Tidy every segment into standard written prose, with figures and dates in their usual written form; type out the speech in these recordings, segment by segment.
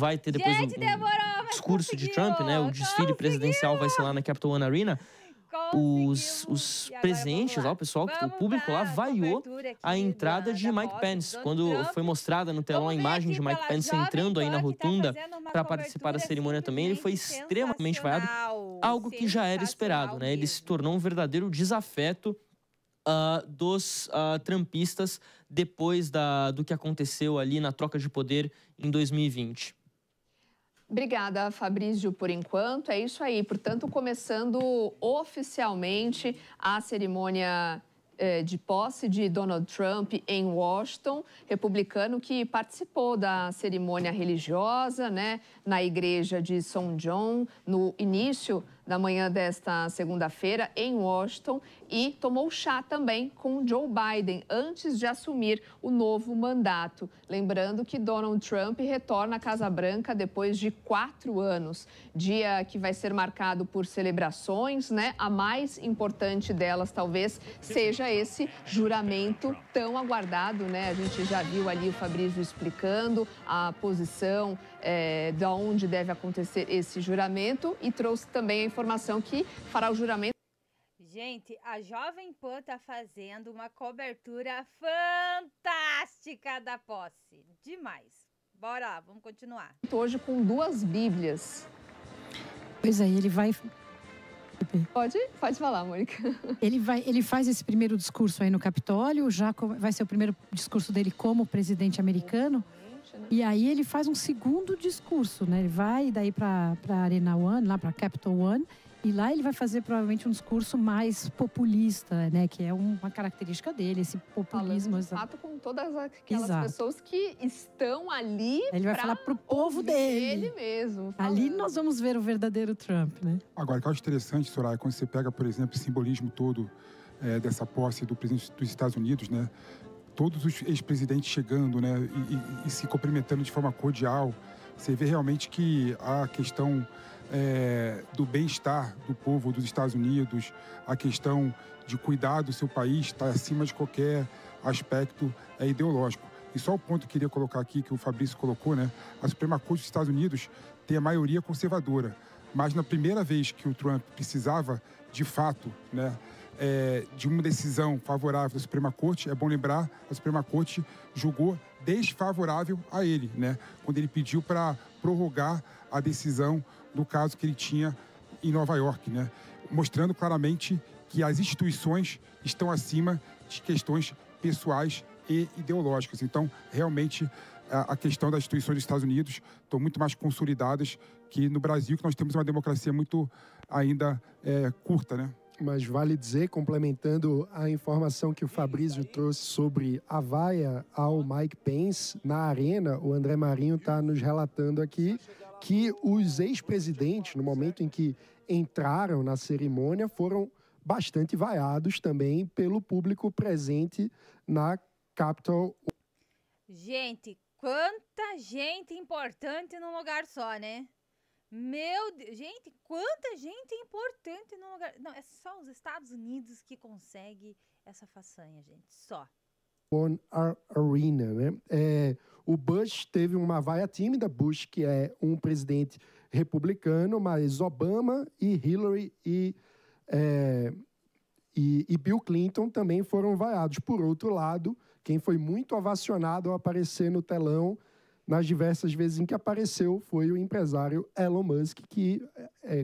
vai ter depois demorou, mas discurso de Trump, né? O desfile presidencial vai ser lá na Capital One Arena. Os presentes lá, o público lá vaiou a entrada de Mike Pence. Quando foi mostrada no telão a imagem de Mike Pence entrando aí na rotunda para participar da cerimônia também, ele foi extremamente vaiado, algo que já era esperado, né? Ele se tornou um verdadeiro desafeto dos trumpistas depois do que aconteceu ali na troca de poder em 2020. Obrigada, Fabrício, por enquanto. É isso aí. Portanto, começando oficialmente a cerimônia de posse de Donald Trump em Washington, republicano que participou da cerimônia religiosa, né, na igreja de São John, no início da manhã desta segunda-feira em Washington, e tomou chá também com Joe Biden antes de assumir o novo mandato. Lembrando que Donald Trump retorna à Casa Branca depois de 4 anos, dia que vai ser marcado por celebrações, né? A mais importante delas talvez seja esse juramento tão aguardado, né? A gente já viu ali o Fabrício explicando a posição de onde deve acontecer esse juramento e trouxe também a informação que fará o juramento. Gente, a Jovem Pan tá fazendo uma cobertura fantástica da posse. Demais. Bora lá, vamos continuar. Hoje com 2 Bíblias. Pois é, ele vai... Pode falar, Mônica. Ele faz esse primeiro discurso aí no Capitólio, já vai ser o primeiro discurso dele como presidente americano. E aí ele faz um segundo discurso, né? Ele vai daí para Arena One, lá para Capital One, e lá ele vai fazer provavelmente um discurso mais populista, né? Que é uma característica dele, esse populismo. Falando de fato com todas aquelas pessoas que estão ali. Ele vai falar pro povo dele. Ele mesmo. Ali nós vamos ver o verdadeiro Trump, né? Agora, o que eu acho interessante, Soraya, quando você pega, por exemplo, o simbolismo todo dessa posse do presidente dos Estados Unidos, né? Todos os ex-presidentes chegando, né, e se cumprimentando de forma cordial. Você vê realmente que a questão do bem-estar do povo dos Estados Unidos, a questão de cuidar do seu país está acima de qualquer aspecto ideológico. E só o ponto que eu queria colocar aqui, que o Fabrício colocou, né, a Suprema Corte dos Estados Unidos tem a maioria conservadora. Mas na primeira vez que o Trump precisava, de fato, né, de uma decisão favorável da Suprema Corte, é bom lembrar, a Suprema Corte julgou desfavorável a ele, né? Quando ele pediu para prorrogar a decisão do caso que ele tinha em Nova York, né? Mostrando claramente que as instituições estão acima de questões pessoais e ideológicas. Então, realmente, a questão das instituições dos Estados Unidos estão muito mais consolidadas que no Brasil, que nós temos uma democracia muito ainda curta, né? Mas vale dizer, complementando a informação que o Fabrício trouxe sobre a vaia ao Mike Pence na arena, o André Marinho está nos relatando aqui que os ex-presidentes, no momento em que entraram na cerimônia, foram bastante vaiados também pelo público presente na Capitol. Gente, quanta gente importante num lugar só, né? Meu Deus, gente, quanta gente importante num lugar... Não, é só os Estados Unidos que consegue essa façanha, gente, só. One Arena, né? O Bush teve uma vaia tímida, Bush que é um presidente republicano, mas Obama e Hillary e Bill Clinton também foram vaiados. Por outro lado, quem foi muito ovacionado ao aparecer no telão nas diversas vezes em que apareceu foi o empresário Elon Musk, que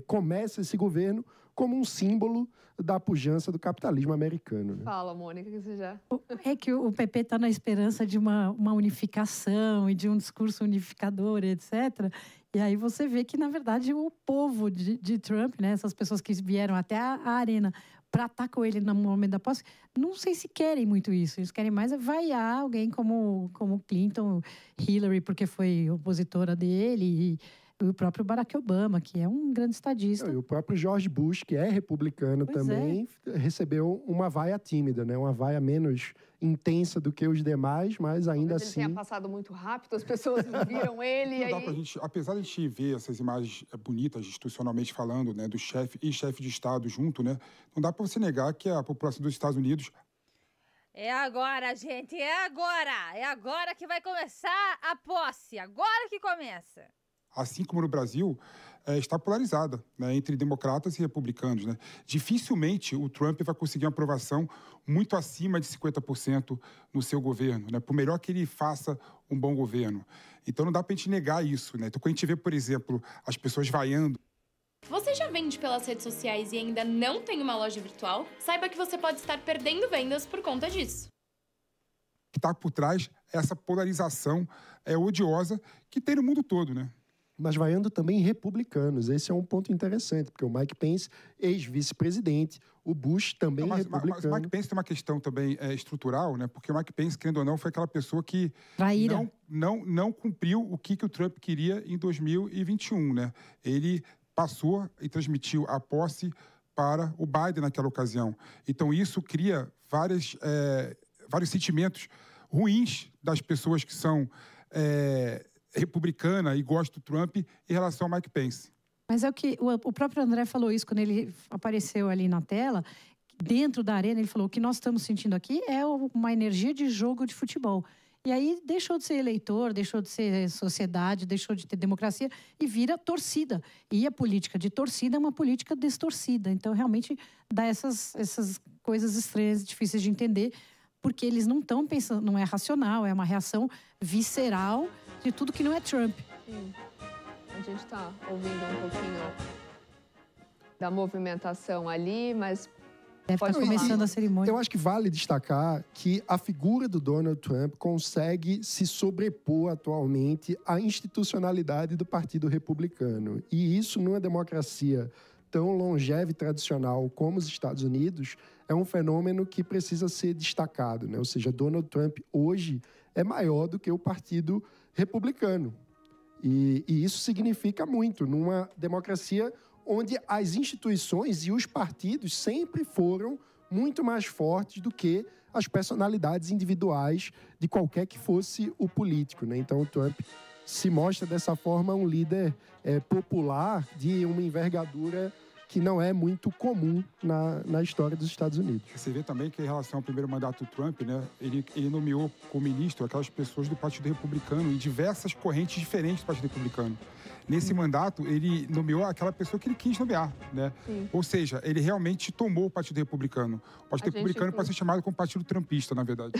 começa esse governo como um símbolo da pujança do capitalismo americano. Né? Fala, Mônica, que você já... É que o PP está na esperança de uma unificação e de um discurso unificador, etc. E aí você vê que, na verdade, o povo de Trump, né, essas pessoas que vieram até a arena para estar com ele no momento da posse, não sei se querem muito isso. Eles querem mais vaiar alguém como Clinton, Hillary, porque foi opositora dele, e o próprio Barack Obama, que é um grande estadista. E o próprio George Bush, que é republicano também, recebeu uma vaia tímida, né? Uma vaia menos intensa do que os demais, mas ainda Talvez assim... ele tenha passado muito rápido, as pessoas não viram ele. Não dá pra gente, apesar de a gente ver essas imagens bonitas, institucionalmente falando, né, do chefe e chefe de Estado junto, né, não dá para você negar que a população dos Estados Unidos... É agora, gente, é agora! É agora que vai começar a posse, agora que começa! assim como no Brasil, está polarizada, né, entre democratas e republicanos, né? Dificilmente o Trump vai conseguir uma aprovação muito acima de 50% no seu governo, né? Por melhor que ele faça um bom governo. Então não dá para a gente negar isso, né? Então quando a gente vê, por exemplo, as pessoas vaiando. Você já vende pelas redes sociais e ainda não tem uma loja virtual? Saiba que você pode estar perdendo vendas por conta disso. Que está por trás essa polarização odiosa que tem no mundo todo, né? Mas vaiando também republicanos. Esse é um ponto interessante, porque o Mike Pence, ex-vice-presidente, o Bush também republicano. Mas o Mike Pence tem uma questão também estrutural, né? Porque o Mike Pence, querendo ou não, foi aquela pessoa que não cumpriu o que o Trump queria em 2021, né? Ele passou e transmitiu a posse para o Biden naquela ocasião. Então, isso cria vários sentimentos ruins das pessoas que são republicanas e gostam do Trump em relação ao Mike Pence. Mas é o que o próprio André falou isso quando ele apareceu ali na tela. Dentro da arena, ele falou: o que nós estamos sentindo aqui é uma energia de jogo de futebol. E aí deixou de ser eleitor, deixou de ser sociedade, deixou de ter democracia e vira torcida. E a política de torcida é uma política distorcida. Então, realmente, dá essas coisas estranhas, difíceis de entender, porque eles não estão pensando, não é racional, é uma reação visceral de tudo que não é Trump. Sim. A gente está ouvindo um pouquinho da movimentação ali, mas deve estar começando a cerimônia. Eu acho que vale destacar que a figura do Donald Trump consegue se sobrepor atualmente à institucionalidade do Partido Republicano. E isso, numa democracia tão longeva e tradicional como os Estados Unidos, é um fenômeno que precisa ser destacado, né? Ou seja, Donald Trump hoje é maior do que o Partido Republicano. E isso significa muito numa democracia onde as instituições e os partidos sempre foram muito mais fortes do que as personalidades individuais de qualquer que fosse o político, né? Então, o Trump se mostra dessa forma um líder popular de uma envergadura que não é muito comum na história dos Estados Unidos. Você vê também que, em relação ao primeiro mandato do Trump, né, ele nomeou como ministro aquelas pessoas do Partido Republicano em diversas correntes diferentes do Partido Republicano. Nesse mandato, ele nomeou aquela pessoa que ele quis nomear, né? Ou seja, ele realmente tomou o Partido Republicano. O Partido Republicano pode ser chamado como Partido Trumpista, na verdade.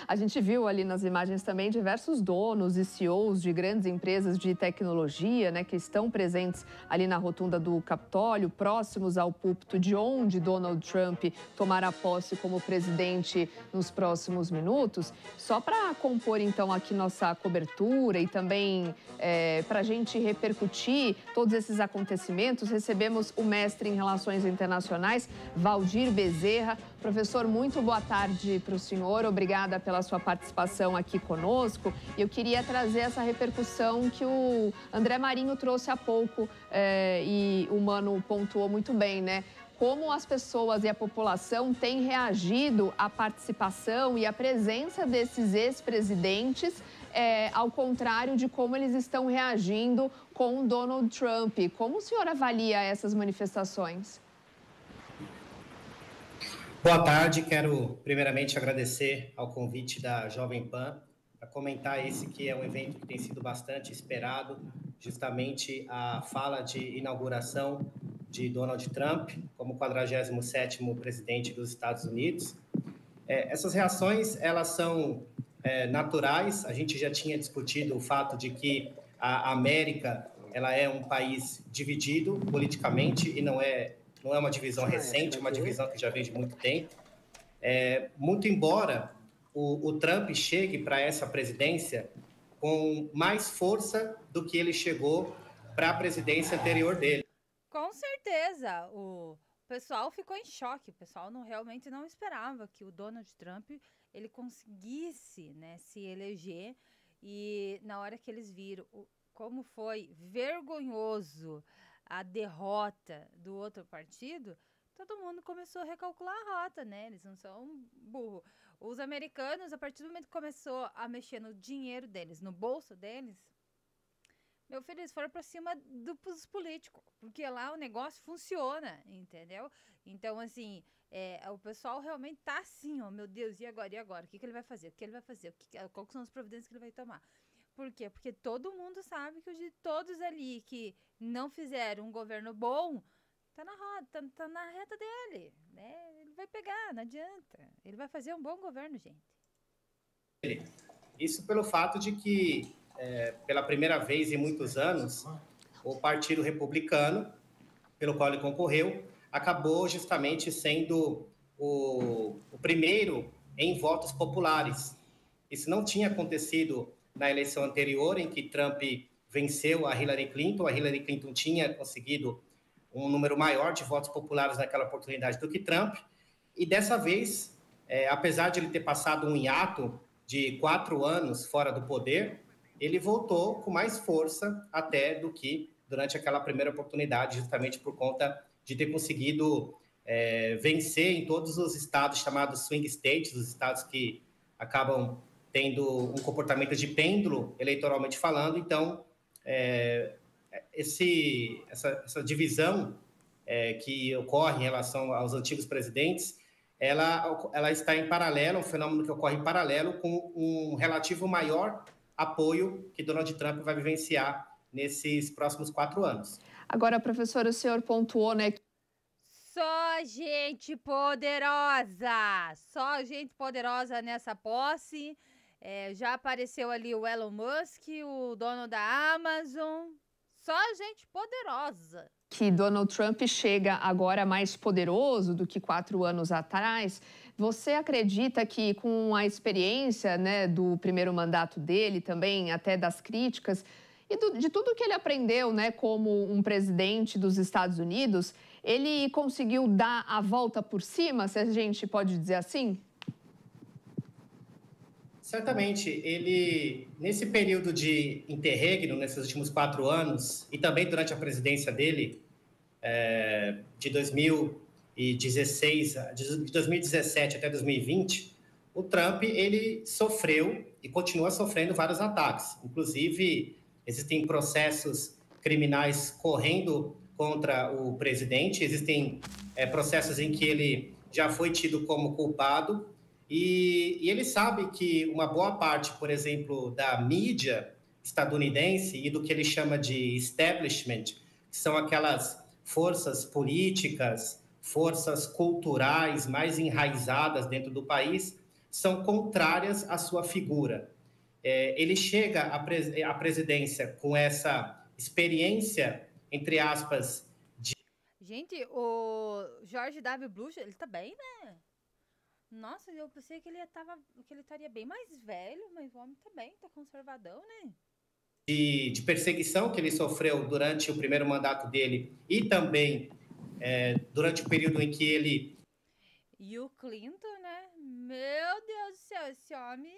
A gente viu ali nas imagens também diversos donos e CEOs de grandes empresas de tecnologia, né, que estão presentes ali na rotunda do Capitólio, próximos ao púlpito de onde Donald Trump tomará posse como presidente nos próximos minutos. Só para compor, então, aqui nossa cobertura e também para a gente repercutir todos esses acontecimentos, recebemos o mestre em Relações Internacionais, Valdir Bezerra. Professor, muito boa tarde para o senhor. Obrigada pela sua participação aqui conosco. Eu queria trazer essa repercussão que o André Marinho trouxe há pouco e o Mano pontuou muito bem, né? Como as pessoas e a população têm reagido à participação e à presença desses ex-presidentes, ao contrário de como eles estão reagindo com Donald Trump. Como o senhor avalia essas manifestações? Boa tarde, quero primeiramente agradecer ao convite da Jovem Pan para comentar esse que é um evento que tem sido bastante esperado, justamente a fala de inauguração de Donald Trump como 47º presidente dos Estados Unidos. Essas reações, elas são naturais. A gente já tinha discutido o fato de que a América ela é um país dividido politicamente e não é uma divisão recente, é uma divisão que já vem de muito tempo. Muito embora o Trump chegue para essa presidência com mais força do que ele chegou para a presidência anterior dele. Com certeza, o pessoal ficou em choque, o pessoal realmente não esperava que o Donald Trump ele conseguisse, né, se eleger, e na hora que eles viram como foi vergonhoso a derrota do outro partido, todo mundo começou a recalcular a rota, né? Eles não são burro. Os americanos, a partir do momento que começou a mexer no dinheiro deles, no bolso deles, meu filho, eles foram pra cima dos políticos, porque lá o negócio funciona, entendeu? Então, assim, o pessoal realmente tá assim, ó, meu Deus, e agora? O que ele vai fazer? O que ele vai fazer? Quais são as providências que ele vai tomar? Por quê? Porque todo mundo sabe que de todos ali que não fizeram um governo bom, tá na roda, tá na reta dele, né? Ele vai pegar, não adianta. Ele vai fazer um bom governo, gente. Isso pelo fato de que, pela primeira vez em muitos anos, o Partido Republicano, pelo qual ele concorreu, acabou justamente sendo o primeiro em votos populares. Isso não tinha acontecido na eleição anterior, em que Trump venceu a Hillary Clinton. A Hillary Clinton tinha conseguido um número maior de votos populares naquela oportunidade do que Trump. E dessa vez, apesar de ele ter passado um hiato de 4 anos fora do poder, ele voltou com mais força até do que durante aquela primeira oportunidade, justamente por conta de ter conseguido vencer em todos os estados chamados swing states, os estados que acabam tendo um comportamento de pêndulo, eleitoralmente falando. Então, essa divisão que ocorre em relação aos antigos presidentes, ela está em paralelo, um fenômeno que ocorre em paralelo com um relativo maior apoio que Donald Trump vai vivenciar nesses próximos 4 anos. Agora, professor, o senhor pontuou, né? Só gente poderosa nessa posse. Já apareceu ali o Elon Musk, o dono da Amazon. Só gente poderosa. Que Donald Trump chega agora mais poderoso do que 4 anos atrás. Você acredita que com a experiência, né, do primeiro mandato dele, também até das críticas, e de tudo que ele aprendeu, né, como um presidente dos Estados Unidos, ele conseguiu dar a volta por cima, se a gente pode dizer assim? Certamente. Ele, nesse período de interregno, nesses últimos 4 anos, e também durante a presidência dele, de 2017 até 2020, o Trump, ele sofreu e continua sofrendo vários ataques. Inclusive, existem processos criminais correndo contra o presidente, existem processos em que ele já foi tido como culpado, e ele sabe que uma boa parte, por exemplo, da mídia estadunidense e do que ele chama de establishment, que são aquelas forças políticas, forças culturais mais enraizadas dentro do país, são contrárias à sua figura. Ele chega à presidência com essa experiência, entre aspas, de... Gente, o George W. Bush, ele tá bem, né? Nossa, eu pensei que ele estaria bem mais velho, mas o homem tá bem, tá conservadão, né? De perseguição que ele sofreu durante o primeiro mandato dele e também durante o período em que ele... E o Clinton, né? Meu Deus do céu, esse homem,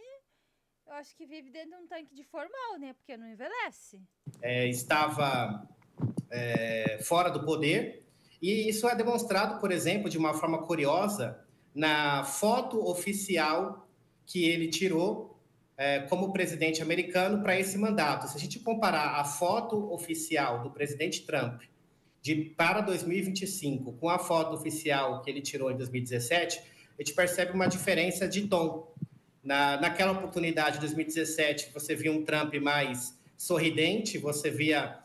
eu acho que vive dentro de um tanque de formal, né? Porque não envelhece. Estava fora do poder, e isso é demonstrado, por exemplo, de uma forma curiosa, na foto oficial que ele tirou como presidente americano para esse mandato. Se a gente comparar a foto oficial do presidente Trump para 2025 com a foto oficial que ele tirou em 2017, a gente percebe uma diferença de tom. Naquela oportunidade, de 2017, você via um Trump mais sorridente, você via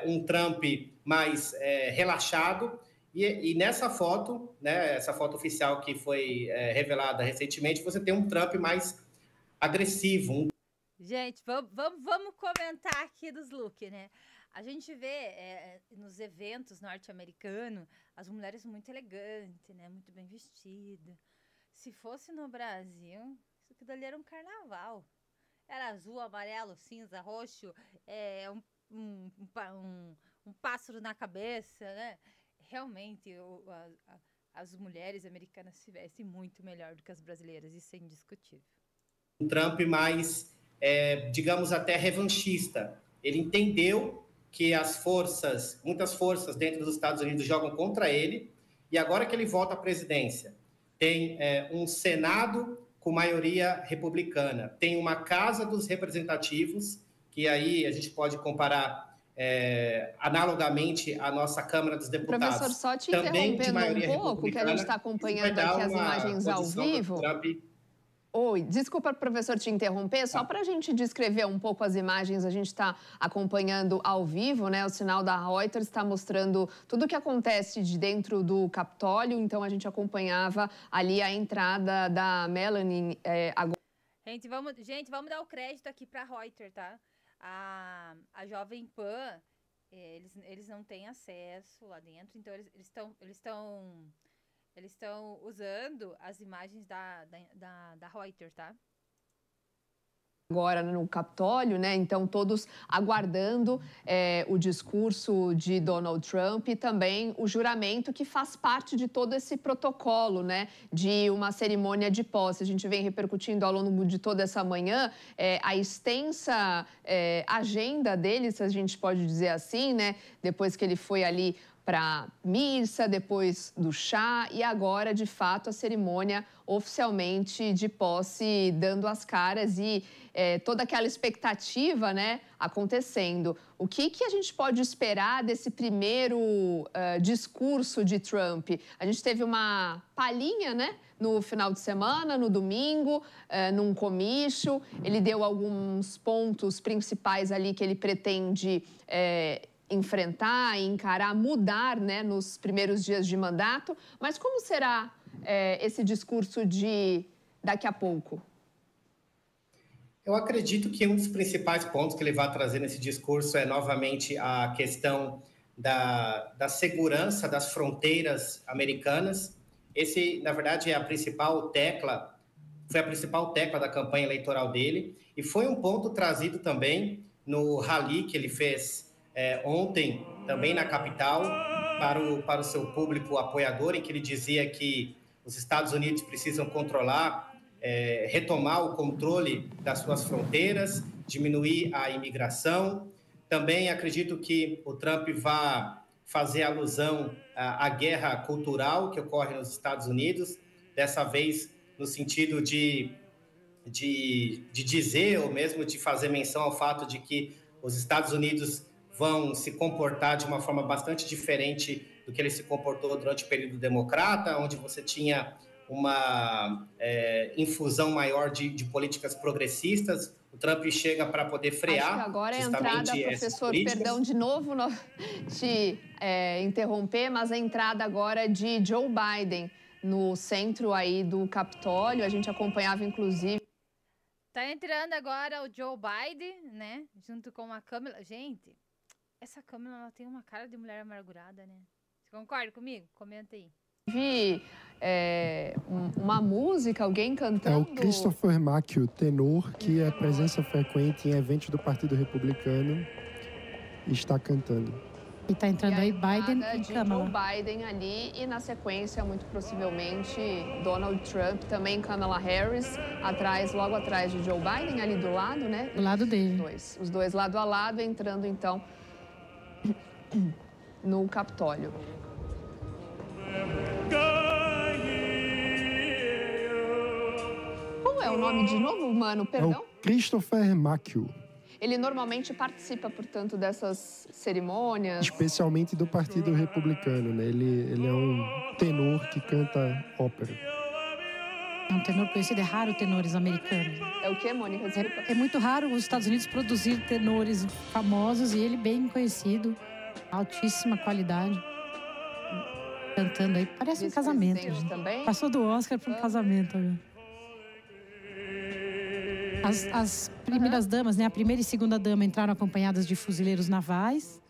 um Trump mais relaxado, e nessa foto, né, essa foto oficial que foi revelada recentemente, você tem um Trump mais agressivo. Gente, vamos comentar aqui dos looks, né? A gente vê nos eventos norte-americanos as mulheres muito elegantes, né? Muito bem vestidas. Se fosse no Brasil, isso aqui dali era um carnaval. Era azul, amarelo, cinza, roxo, um pássaro na cabeça, né? Realmente, as mulheres americanas se vestem muito melhor do que as brasileiras, isso é indiscutível. Um Trump mais, digamos, até revanchista. Ele entendeu que muitas forças dentro dos Estados Unidos jogam contra ele, e agora que ele volta à presidência, tem um Senado com maioria republicana, tem uma Casa dos Representativos, que aí a gente pode comparar analogamente à nossa Câmara dos Deputados. Professor, só te interrompendo um pouco, que a gente está acompanhando aqui as imagens ao vivo. Oi, desculpa, professor, te interromper, só para a gente descrever um pouco as imagens, a gente está acompanhando ao vivo, né? O sinal da Reuters está mostrando tudo o que acontece de dentro do Capitólio, então a gente acompanhava ali a entrada da Melanie agora. Vamos dar o crédito aqui para a Reuters, tá? A Jovem Pan, eles não têm acesso lá dentro, então eles estão usando as imagens da Reuters, tá? Agora no Capitólio, né? Então todos aguardando o discurso de Donald Trump e também o juramento que faz parte de todo esse protocolo, né? De uma cerimônia de posse. A gente vem repercutindo ao longo de toda essa manhã a extensa agenda dele, se a gente pode dizer assim, né? Depois que ele foi ali para missa, depois do chá e agora, de fato, a cerimônia oficialmente de posse dando as caras e toda aquela expectativa, né, acontecendo. O que a gente pode esperar desse primeiro discurso de Trump? A gente teve uma palhinha, né, no final de semana, no domingo, num comício. Ele deu alguns pontos principais ali que ele pretende enfrentar, encarar, mudar, né, nos primeiros dias de mandato. Mas como será esse discurso de daqui a pouco? Eu acredito que um dos principais pontos que ele vai trazer nesse discurso é, novamente, a questão da segurança das fronteiras americanas. Esse, na verdade, foi a principal tecla da campanha eleitoral dele e foi um ponto trazido também no rally que ele fez ontem, também na capital, para o seu público apoiador, em que ele dizia que os Estados Unidos precisam retomar o controle das suas fronteiras, diminuir a imigração. Também acredito que o Trump vai fazer alusão à guerra cultural que ocorre nos Estados Unidos, dessa vez no sentido de dizer, ou mesmo de fazer menção ao fato de que os Estados Unidos vão se comportar de uma forma bastante diferente do que ele se comportou durante o período democrata, onde você tinha uma infusão maior de políticas progressistas. O Trump chega para poder frear. Acho que agora é a entrada, professor, perdão de novo te interromper, mas a entrada agora de Joe Biden no centro aí do Capitólio. A gente acompanhava, inclusive. Tá entrando agora o Joe Biden, né? Junto com a Kamala. Gente, essa Kamala, ela tem uma cara de mulher amargurada, né? Você concorda comigo? Comenta aí. Vi uma música, alguém cantando. É o Christopher Macchio, tenor, que é presença frequente em eventos do Partido Republicano, e está cantando. E está entrando aí Biden e Kamala. Joe Biden ali e, na sequência, muito possivelmente, Donald Trump, também Kamala Harris, logo atrás de Joe Biden, ali do lado, né? Do lado dele. Os dois lado a lado, entrando, então, no Capitólio. Como é o nome de novo, mano? Perdão? É o Christopher Macchio. Ele normalmente participa, portanto, dessas cerimônias. Especialmente do Partido Republicano, né? Ele é um tenor que canta ópera. É um tenor conhecido, é raro tenores americanos. É o quê, Mônica? É muito raro os Estados Unidos produzir tenores famosos e ele bem conhecido, altíssima qualidade. Cantando aí, parece um casamento. Também? Passou do Oscar para um casamento. As primeiras damas, né? A primeira e segunda dama entraram acompanhadas de fuzileiros navais.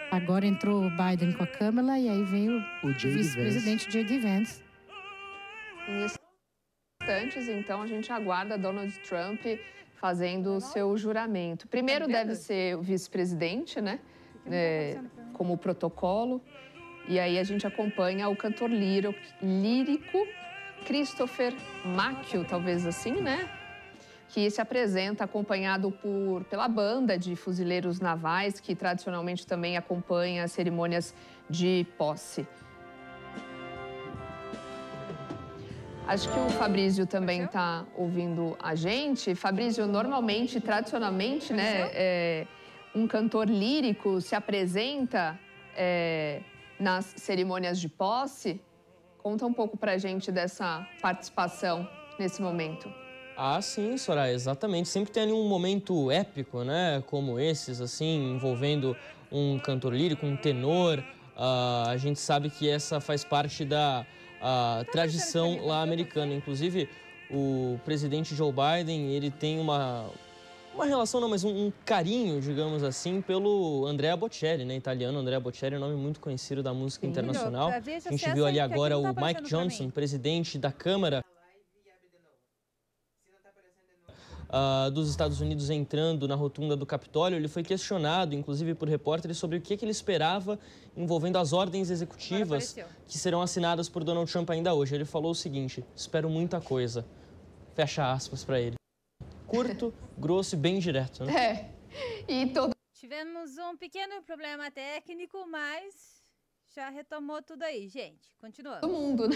Agora entrou o Biden com a Kamala e aí veio o vice-presidente J.D. Vance. Em instantes, então, a gente aguarda Donald Trump fazendo o seu juramento. Primeiro deve ser o vice-presidente, né? Como protocolo. E aí a gente acompanha o cantor lírico Christopher Macchio, talvez assim, né? Que se apresenta acompanhado pela banda de fuzileiros navais, que tradicionalmente também acompanha as cerimônias de posse. Acho que o Fabrício também está ouvindo a gente. Fabrício, normalmente, tradicionalmente, né, um cantor lírico se apresenta nas cerimônias de posse. Conta um pouco pra gente dessa participação nesse momento. Ah, sim, Soraya, exatamente. Sempre tem ali um momento épico, né? Como esses, assim, envolvendo um cantor lírico, um tenor. A gente sabe que essa faz parte da tradição lá americana. Inclusive, o presidente Joe Biden, ele tem uma relação, não, mas um carinho, digamos assim, pelo Andrea Bocelli, né? Italiano, Andrea Bocelli é um nome muito conhecido da música internacional. A gente viu ali agora o Mike Johnson, presidente da Câmara dos Estados Unidos, entrando na rotunda do Capitólio. Ele foi questionado, inclusive por repórteres, sobre o que ele esperava envolvendo as ordens executivas que serão assinadas por Donald Trump ainda hoje. Ele falou o seguinte: espero muita coisa. Fecha aspas para ele. Curto, grosso e bem direto, né? Tivemos um pequeno problema técnico, mas já retomou tudo aí, gente. Continuando. Todo mundo, né?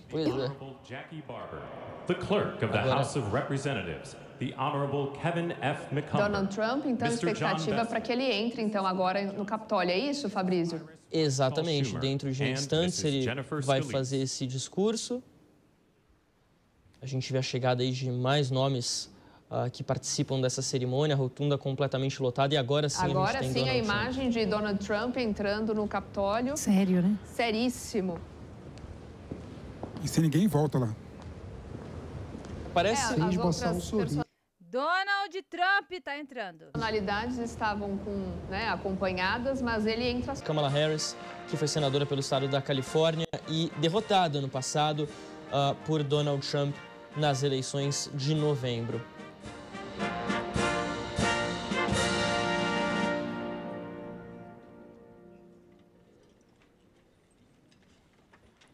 Pois é. Jackie Barber, the clerk of the House of Representatives, the Honorable Kevin F. McCumber. Donald Trump, então, expectativa para que ele entre, então, agora no Capitólio. É isso, Fabrício? Exatamente. Dentro de instantes ele vai fazer esse discurso. A gente vê a chegada aí de mais nomes que participam dessa cerimônia, a rotunda completamente lotada, e agora sim agora a gente tem sim a Donald imagem Trump. de Donald Trump entrando no Capitólio. Sério, né? Seríssimo. E sem ninguém volta lá. Parece... Sem esboçar um sorriso. Donald Trump está entrando. As personalidades estavam acompanhadas, mas ele entra... Kamala Harris, que foi senadora pelo estado da Califórnia e derrotada no passado por Donald Trump nas eleições de novembro.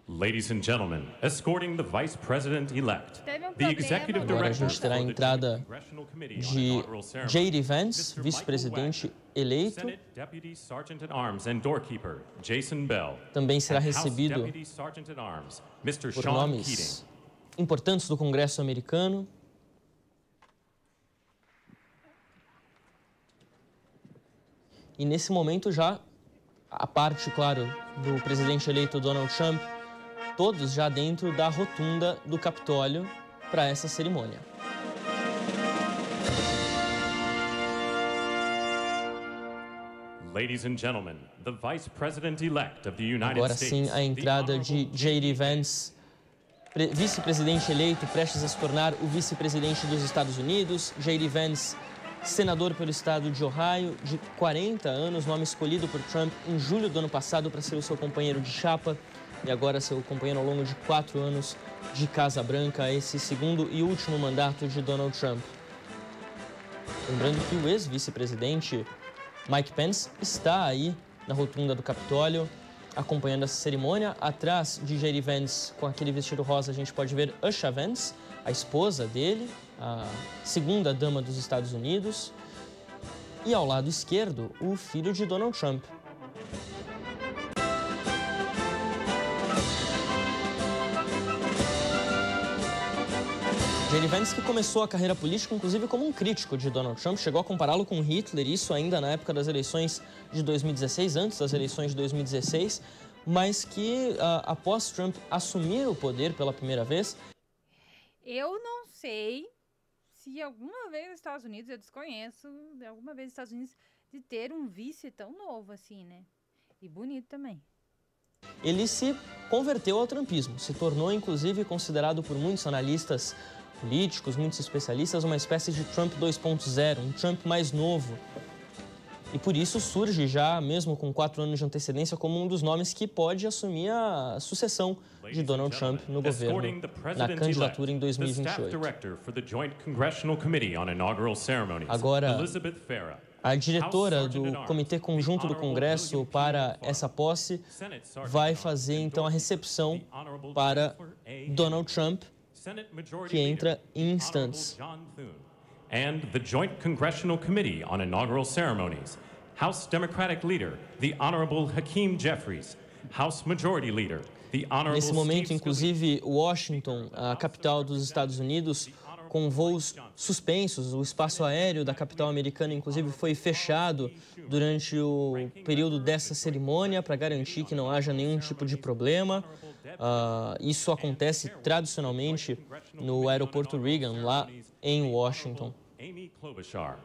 Ladies and gentlemen, escorting the Vice President-elect, the Executive Agora a Director gente terá a of the entrada Congressional Committee on de Inaugural Ceremonies, J.D. Vance, Mr. vice-presidente Michael eleito. Senate Deputy Sergeant at Arms and Doorkeeper Jason Bell, Também será and House recebido Deputy Sergeant at Arms Mr. por Sean nomes Keating. importantes do Congresso americano. E nesse momento já, a parte, claro, do presidente eleito Donald Trump, todos já dentro da rotunda do Capitólio para essa cerimônia. Ladies and gentlemen, the Vice President-elect of the United Agora States, sim, a entrada de J.D. Vance, vice-presidente eleito, prestes a se tornar o vice-presidente dos Estados Unidos. J.D. Vance, senador pelo estado de Ohio, de 40 anos, nome escolhido por Trump em julho do ano passado para ser o seu companheiro de chapa e agora seu companheiro ao longo de 4 anos de Casa Branca, esse segundo e último mandato de Donald Trump. Lembrando que o ex-vice-presidente Mike Pence está aí na rotunda do Capitólio, acompanhando essa cerimônia. Atrás de J.D. Vance, com aquele vestido rosa, a gente pode ver Usha Vance, a esposa dele, a segunda dama dos Estados Unidos. E ao lado esquerdo, o filho de Donald Trump. J.D. Vance, que começou a carreira política, inclusive, como um crítico de Donald Trump, chegou a compará-lo com Hitler, isso ainda na época das eleições de 2016, antes das eleições de 2016, mas que, após Trump assumir o poder pela primeira vez... Eu não sei se alguma vez nos Estados Unidos, eu desconheço, alguma vez nos Estados Unidos, de ter um vice tão novo assim, né? E bonito também. Ele se converteu ao trumpismo, se tornou, inclusive, considerado por muitos analistas políticos, muitos especialistas, uma espécie de Trump 2.0, um Trump mais novo. E por isso surge já, mesmo com 4 anos de antecedência, como um dos nomes que pode assumir a sucessão de Donald Trump no governo, na candidatura em 2028. Agora, a diretora do Comitê Conjunto do Congresso para essa posse vai fazer, então, a recepção para Donald Trump, que entra em instantes. And the Joint Congressional Committee on Inaugural Ceremonies, House Democratic Leader, the Honorable Hakeem Jeffries, House Majority Leader, the Honorable Nesse momento, inclusive, Washington, a capital dos Estados Unidos, com voos suspensos, o espaço aéreo da capital americana, inclusive, foi fechado durante o período dessa cerimônia para garantir que não haja nenhum tipo de problema. Isso acontece tradicionalmente no aeroporto Reagan, lá em Washington. Amy Klobuchar.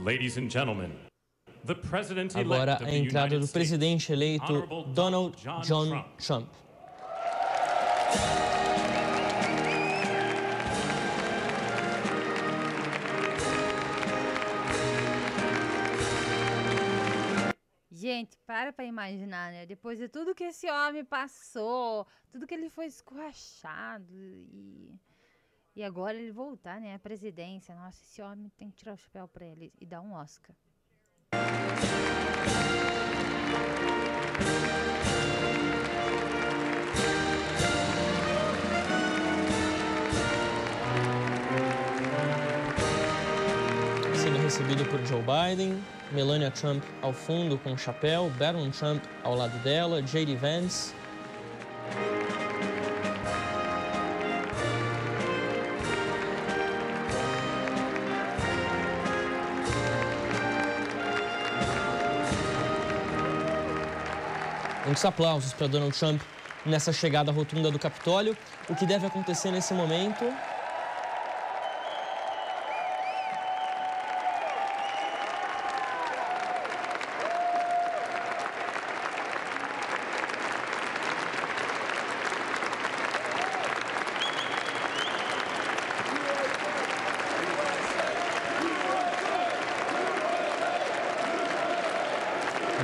Ladies and gentlemen, the president-elect Agora of a the entrada United do States, presidente eleito Honorable Donald John Trump. Trump. Gente, para imaginar, né? Depois de tudo que esse homem passou, tudo que ele foi esculachado e agora ele voltar, né, à presidência. Nossa, esse homem tem que tirar o chapéu pra ele e dar um Oscar. Sendo recebido por Joe Biden, Melania Trump ao fundo com o chapéu, Barron Trump ao lado dela, J.D. Vance. Muitos aplausos para Donald Trump nessa chegada rotunda do Capitólio. O que deve acontecer nesse momento?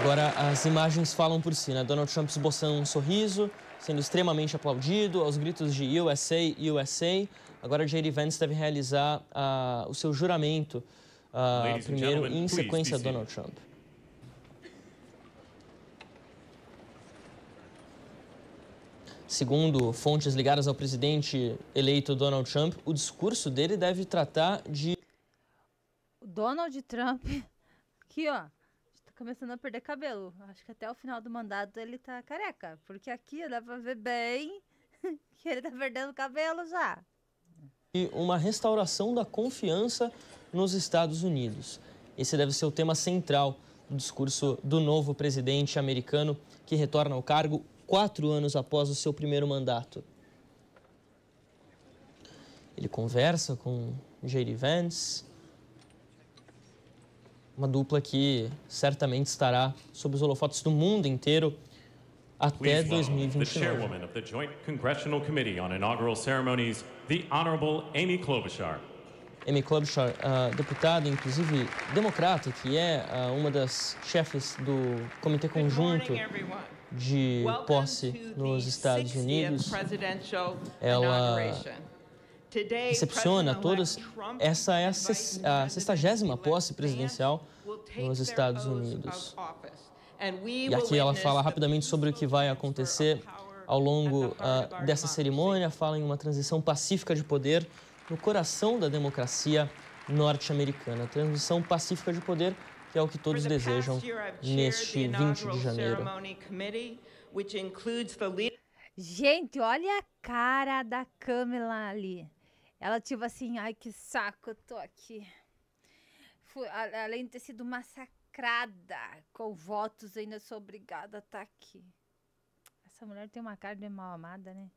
Agora, as imagens falam por si, né? Donald Trump esboçando um sorriso, sendo extremamente aplaudido, aos gritos de USA, USA. Agora, J.D. Vance deve realizar o seu juramento, primeiro, e em sequência, Donald Trump. Segundo fontes ligadas ao presidente eleito Donald Trump, o discurso dele deve tratar de... O Donald Trump, aqui ó, começando a perder cabelo. Acho que até o final do mandato ele tá careca. Porque aqui dá pra ver bem que ele tá perdendo cabelo já. E uma restauração da confiança nos Estados Unidos. Esse deve ser o tema central do discurso do novo presidente americano que retorna ao cargo 4 anos após o seu primeiro mandato. Ele conversa com J.D. Vance, uma dupla que certamente estará sob os holofotes do mundo inteiro até 2029. The chairwoman of the Joint Congressional Committee on Inaugural Ceremonies, the Honorable Amy Klobuchar. Amy Klobuchar, deputada, inclusive democrata, que é uma das chefes do Comitê Conjunto de Posse nos Estados Unidos. Ela recepciona todas. Essa é a 60ª posse presidencial nos Estados Unidos. E aqui ela fala rapidamente sobre o que vai acontecer ao longo dessa cerimônia, fala em uma transição pacífica de poder no coração da democracia norte-americana. Transição pacífica de poder, que é o que todos desejam neste 20 de janeiro. Gente, olha a cara da Kamala ali. Ela tipo assim, ai que saco, eu tô aqui. Além de ter sido massacrada com votos, ainda sou obrigada a estar aqui. Essa mulher tem uma cara de mal amada, né?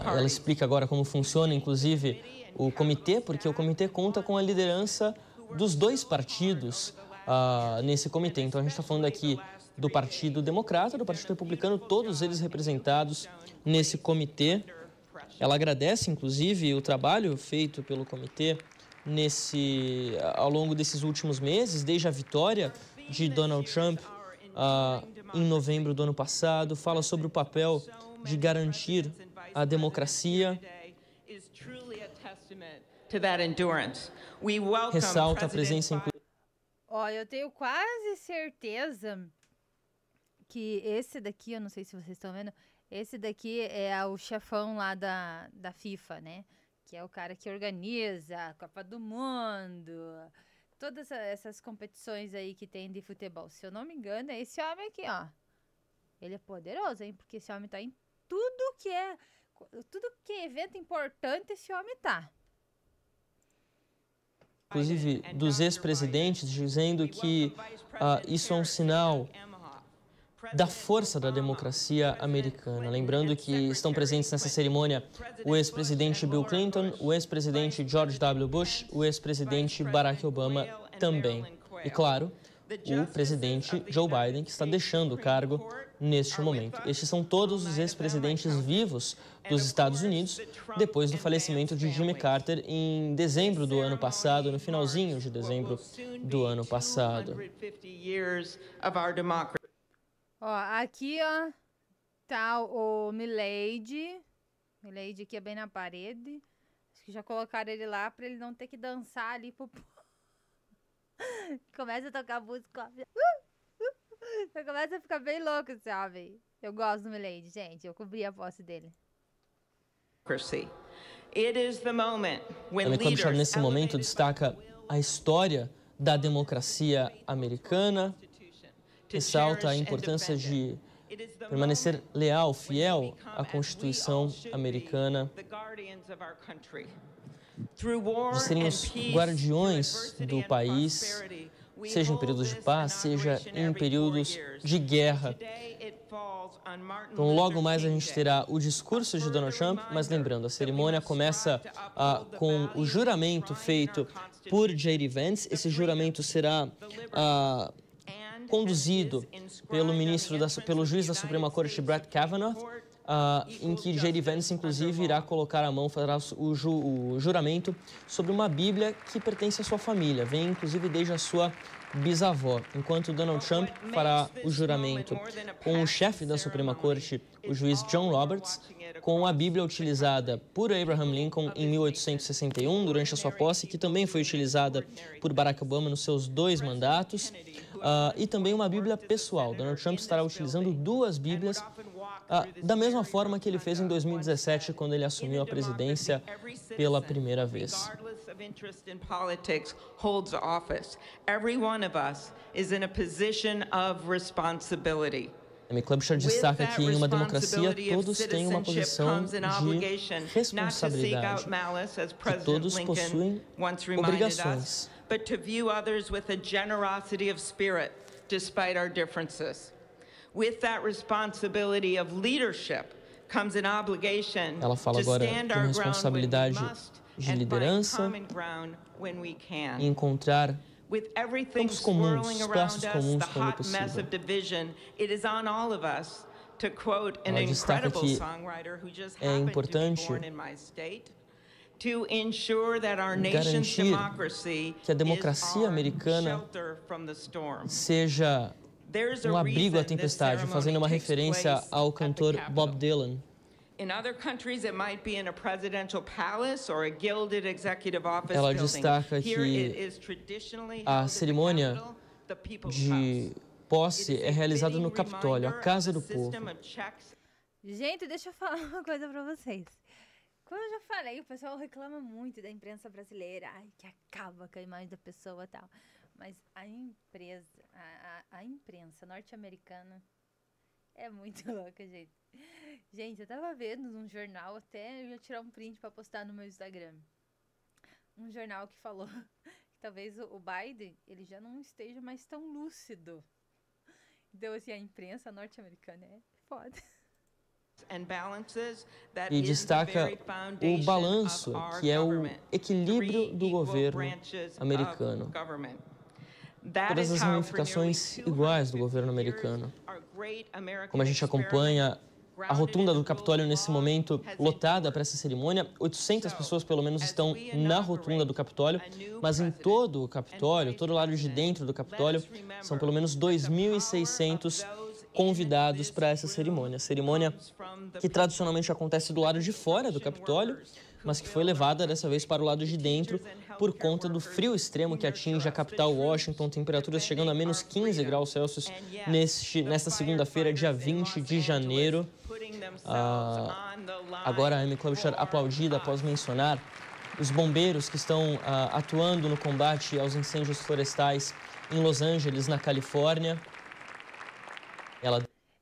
Ela explica agora como funciona, inclusive, o comitê, porque o comitê conta com a liderança dos 2 partidos nesse comitê. Então a gente está falando aqui do Partido Democrata, do Partido Republicano, todos eles representados nesse comitê. Ela agradece, inclusive, o trabalho feito pelo comitê ao longo desses últimos meses, desde a vitória de Donald Trump em novembro do ano passado, fala sobre o papel de garantir a democracia, ressalta a presença... Ó, eu tenho quase certeza que esse daqui, eu não sei se vocês estão vendo, esse daqui é o chefão lá da FIFA, né? Que é o cara que organiza a Copa do Mundo, todas essas competições aí que tem de futebol. Se eu não me engano, é esse homem aqui, ó. Ele é poderoso, hein? Porque esse homem tá em tudo que é evento importante, esse homem tá. Inclusive, dos ex-presidentes, dizendo que isso é um sinal da força da democracia americana. Lembrando que estão presentes nessa cerimônia o ex-presidente Bill Clinton, o ex-presidente George W. Bush, o ex-presidente Barack Obama também. E, claro, o presidente Joe Biden, que está deixando o cargo neste momento. Estes são todos os ex-presidentes vivos dos Estados Unidos, depois do falecimento de Jimmy Carter em dezembro do ano passado, no finalzinho de dezembro do ano passado. Ó, aqui, ó, tá o Milady. Milady aqui é bem na parede. Acho que já colocaram ele lá pra ele não ter que dançar ali pro... Começa a tocar música. Começa a ficar bem louco, sabe? Eu gosto do Milady, gente. Eu cobri a posse dele. Também Klobuchar, nesse momento, destaca a história da democracia americana, ressalta a importância de permanecer leal, fiel à Constituição americana, de serem os guardiões do país, seja em períodos de paz, seja em períodos de guerra. Então, logo mais a gente terá o discurso de Donald Trump, mas lembrando, a cerimônia começa com o juramento feito por J.D. Vance. Esse juramento será conduzido pelo juiz da Suprema Corte, Brett Kavanaugh, em que J.D. Vance, inclusive, irá colocar a mão, fará o juramento sobre uma Bíblia que pertence à sua família, vem, inclusive, desde a sua bisavó, enquanto Donald Trump fará o juramento com o chefe da Suprema Corte, o juiz John Roberts, com a Bíblia utilizada por Abraham Lincoln em 1861, durante a sua posse, que também foi utilizada por Barack Obama nos seus 2 mandatos, e também uma Bíblia pessoal. Donald Trump estará utilizando 2 Bíblias, da mesma forma que ele fez em 2017, quando ele assumiu a presidência pela primeira vez. Klobuchar destaca que em uma democracia todos têm uma posição de responsabilidade, que todos possuem obrigações. But to view others with a generosity of spirit, despite our differences. With that responsibility of leadership comes an obligation to stand our ground when we must and find common ground when we can. E encontrar with everything swirling around us, the hot mess of division, it is on all of us, to quote an incredible songwriter who just happened to be born in my state, to ensure that our nation's democracy que a democracia americana seja um abrigo à tempestade, fazendo uma referência ao cantor Bob Dylan. Ela destaca que a cerimônia de posse é realizada no Capitólio, a Casa do Povo. Gente, deixa eu falar uma coisa pra vocês. Como eu já falei, o pessoal reclama muito da imprensa brasileira, ai, que acaba com a imagem da pessoa e tal. Mas a imprensa norte-americana é muito louca, gente. Gente, eu tava vendo num jornal, até eu ia tirar um print pra postar no meu Instagram. Um jornal que falou que talvez o Biden, ele já não esteja mais tão lúcido. Então, assim, a imprensa norte-americana é foda. E destaca o balanço, que é o equilíbrio do governo americano. Todas as ramificações iguais do governo americano. Como a gente acompanha a rotunda do Capitólio nesse momento lotada para essa cerimônia, 800 pessoas pelo menos estão na rotunda do Capitólio, mas em todo o Capitólio, todo o lado de dentro do Capitólio, são pelo menos 2.600 convidados para essa cerimônia. Cerimônia que tradicionalmente acontece do lado de fora do Capitólio, mas que foi levada dessa vez para o lado de dentro por conta do frio extremo que atinge a capital Washington, temperaturas chegando a menos 15 graus Celsius nesta segunda-feira, dia 20 de janeiro. Agora a Amy Klobuchar aplaudida após mencionar os bombeiros que estão atuando no combate aos incêndios florestais em Los Angeles, na Califórnia.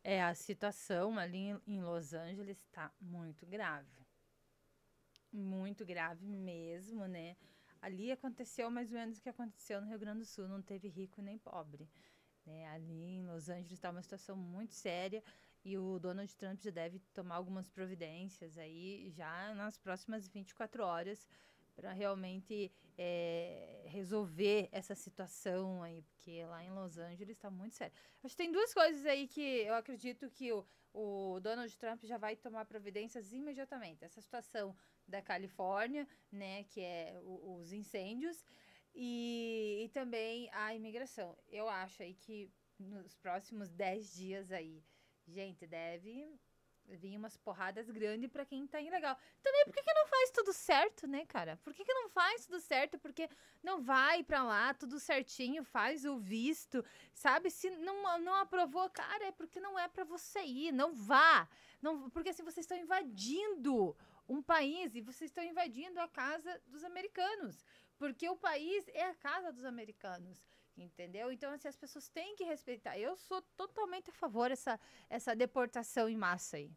A situação ali em Los Angeles está muito grave. Muito grave mesmo, né? Ali aconteceu mais ou menos o que aconteceu no Rio Grande do Sul, não teve rico nem pobre, né? Ali em Los Angeles está uma situação muito séria e o Donald Trump já deve tomar algumas providências aí já nas próximas 24 horas para realmente resolver essa situação aí, porque lá em Los Angeles está muito sério. Acho que tem duas coisas aí que eu acredito que o Donald Trump já vai tomar providências imediatamente. Essa situação da Califórnia, né, que é os incêndios, e também a imigração. Eu acho aí que nos próximos 10 dias aí, gente, deve vir umas porradas grandes pra quem tá ilegal. Também, por que não faz tudo certo, né, cara? Por que não faz tudo certo? Porque não vai pra lá tudo certinho, faz o visto, sabe? Se não aprovou, cara, é porque não é pra você ir, não vá. Não, porque assim, vocês estão invadindo um país e vocês estão invadindo a casa dos americanos. Porque o país é a casa dos americanos. Entendeu? Então, assim, as pessoas têm que respeitar. Eu sou totalmente a favor dessa deportação em massa aí.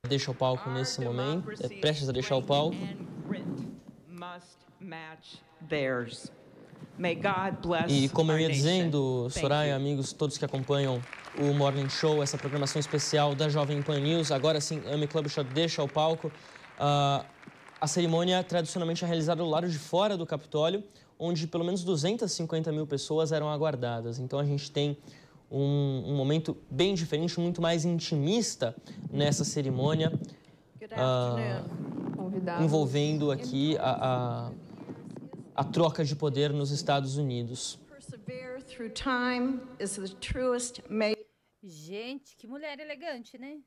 Deixa o palco nesse momento, prestes a deixar o palco. E como eu ia dizendo, Soraya, amigos, todos que acompanham o Morning Show, essa programação especial da Jovem Pan News, agora sim, Amy Klobuchar deixa o palco. A cerimônia tradicionalmente é realizada do lado de fora do Capitólio, onde pelo menos 250 mil pessoas eram aguardadas. Então a gente tem um momento bem diferente, muito mais intimista nessa cerimônia, envolvendo aqui a troca de poder nos Estados Unidos. Gente, que mulher elegante, né?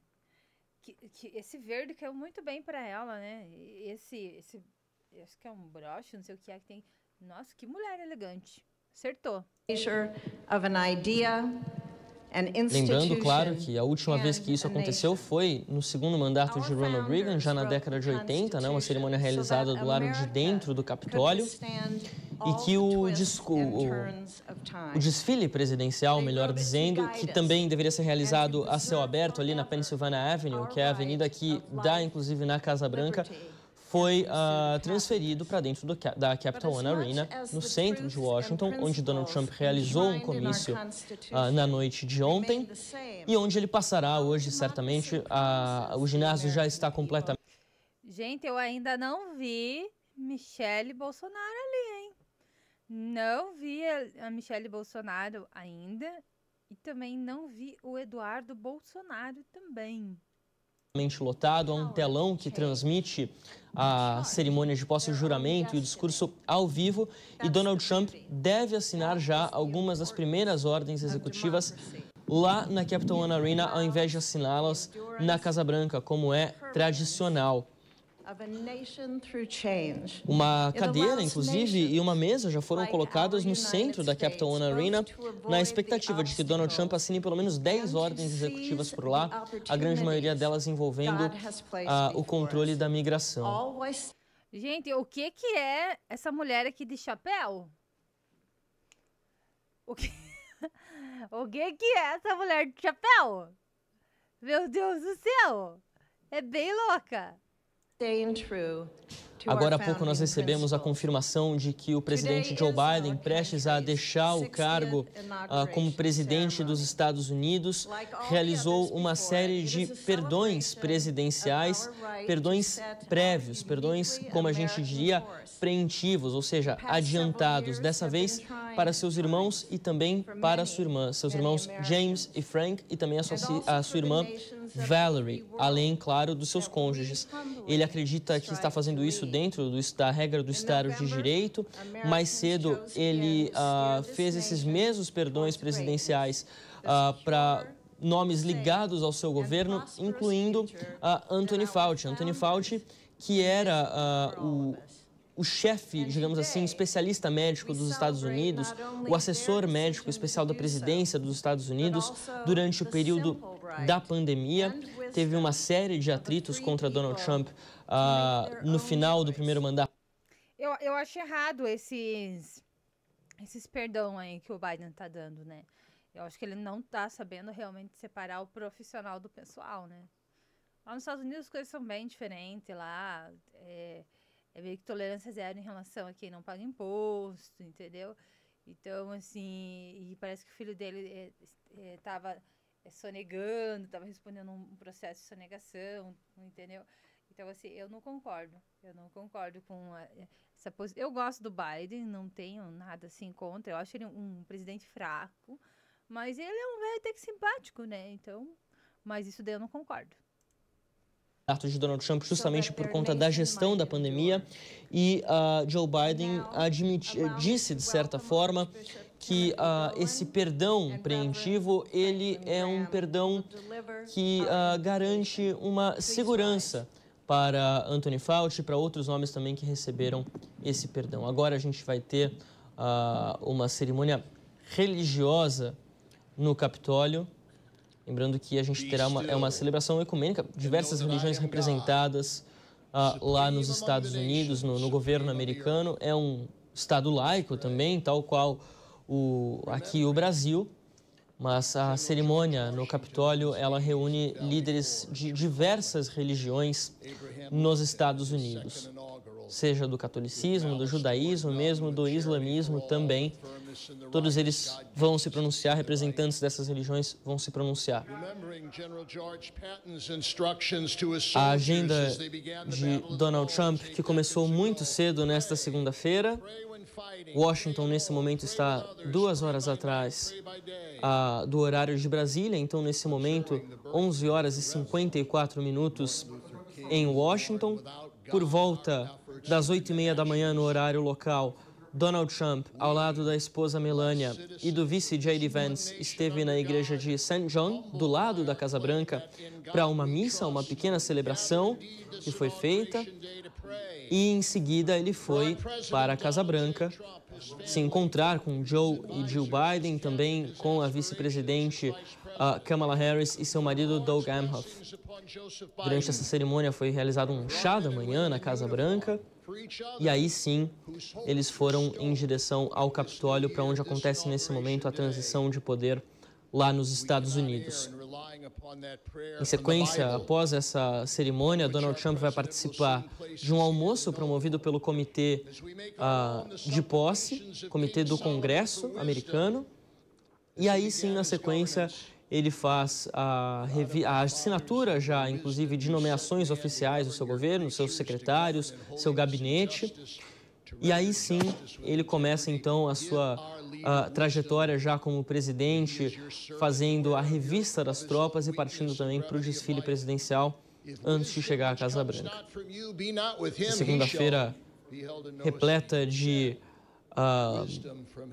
Que esse verde caiu muito bem para ela, né? Acho que é um broche, não sei o que é que tem. Nossa, que mulher elegante. Acertou. Lembrando, claro, que a última vez que isso aconteceu foi no segundo mandato de Ronald Reagan, já na década de 80, né, uma cerimônia realizada do lado de dentro do Capitólio, e que o desfile presidencial, melhor dizendo, que também deveria ser realizado a céu aberto ali na Pennsylvania Avenue, que é a avenida que dá, inclusive, na Casa Branca, foi transferido para dentro da Capital One Arena, no centro de Washington, onde Donald Trump realizou um comício na noite de ontem e onde ele passará hoje, certamente. O ginásio já está completamente... Gente, eu ainda não vi Michele Bolsonaro ali, hein? Não vi a Michele Bolsonaro ainda e também não vi o Eduardo Bolsonaro também. Lotado, há um telão que transmite a cerimônia de posse de juramento e o discurso ao vivo, e Donald Trump deve assinar já algumas das primeiras ordens executivas lá na Capital One Arena, ao invés de assiná-las na Casa Branca, como é tradicional. Uma cadeira, inclusive, e uma mesa já foram colocadas no centro da Capital One Arena, na expectativa de que Donald Trump assine pelo menos 10 ordens executivas por lá, a grande maioria delas envolvendo o controle da migração. Gente, o que é essa mulher aqui de chapéu? O que é essa mulher de chapéu? Meu Deus do céu! É bem louca! Agora há pouco nós recebemos a confirmação de que o presidente Joe Biden, prestes a deixar o cargo como presidente dos Estados Unidos, realizou uma série de perdões presidenciais, perdões prévios, perdões, como a gente diria, preventivos, ou seja, adiantados, dessa vez para seus irmãos e também para sua irmã, seus irmãos James e Frank, e também a sua irmã Valerie, além, claro, dos seus cônjuges. Ele acredita que está fazendo isso dentro da regra do Estado de Direito. Mais cedo, ele fez esses mesmos perdões presidenciais para nomes ligados ao seu governo, incluindo Anthony Fauci. Anthony Fauci, que era o chefe, digamos assim, especialista médico dos Estados Unidos, o assessor médico especial da presidência dos Estados Unidos durante o período da pandemia. Teve uma série de atritos contra Donald Trump no final do primeiro mandato. Eu acho errado esses perdão aí que o Biden tá dando, né? Eu acho que ele não tá sabendo realmente separar o profissional do pessoal, né? Lá nos Estados Unidos as coisas são bem diferentes, lá é meio que tolerância zero em relação a quem não paga imposto, entendeu? Então, assim, e parece que o filho dele tava sonegando, tava respondendo um processo de sonegação, entendeu? Então, assim, eu não concordo com essa posição. Eu gosto do Biden, não tenho nada assim contra, eu acho ele um presidente fraco, mas ele é um velho até que simpático, né? Então, mas isso daí eu não concordo. De Donald Trump justamente por conta da gestão da pandemia, e Joe Biden disse, de certa forma, que esse perdão preemptivo, ele é um perdão que garante uma segurança para Anthony Fauci e para outros nomes também que receberam esse perdão. Agora a gente vai ter uma cerimônia religiosa no Capitólio. Lembrando que a gente terá uma celebração ecumênica, diversas religiões representadas lá nos Estados Unidos, no governo americano. É um estado laico também, tal qual aqui o Brasil. Mas a cerimônia no Capitólio, ela reúne líderes de diversas religiões nos Estados Unidos. Seja do catolicismo, do judaísmo, mesmo do islamismo também. Todos eles vão se pronunciar, representantes dessas religiões vão se pronunciar. A agenda de Donald Trump, que começou muito cedo nesta segunda-feira. Washington, nesse momento, está 2 horas atrás do horário de Brasília. Então, nesse momento, 11 horas e 54 minutos em Washington. Por volta das 8h30 da manhã, no horário local, Donald Trump, ao lado da esposa Melania e do vice J.D. Vance, esteve na igreja de St. John, do lado da Casa Branca, para uma missa, uma pequena celebração que foi feita. E, em seguida, ele foi para a Casa Branca se encontrar com Joe e Jill Biden, também com a vice-presidente Kamala Harris e seu marido Doug Emhoff. Durante essa cerimônia foi realizado um chá da manhã na Casa Branca. E aí sim, eles foram em direção ao Capitólio, para onde acontece nesse momento a transição de poder lá nos Estados Unidos. Em sequência, após essa cerimônia, Donald Trump vai participar de um almoço promovido pelo Comitê de Posse, Comitê do Congresso americano. E aí sim, na sequência, ele faz a assinatura já, inclusive, de nomeações oficiais do seu governo, seus secretários, seu gabinete. E aí sim, ele começa então a sua trajetória já como presidente, fazendo a revista das tropas e partindo também para o desfile presidencial antes de chegar à Casa Branca. Segunda-feira repleta de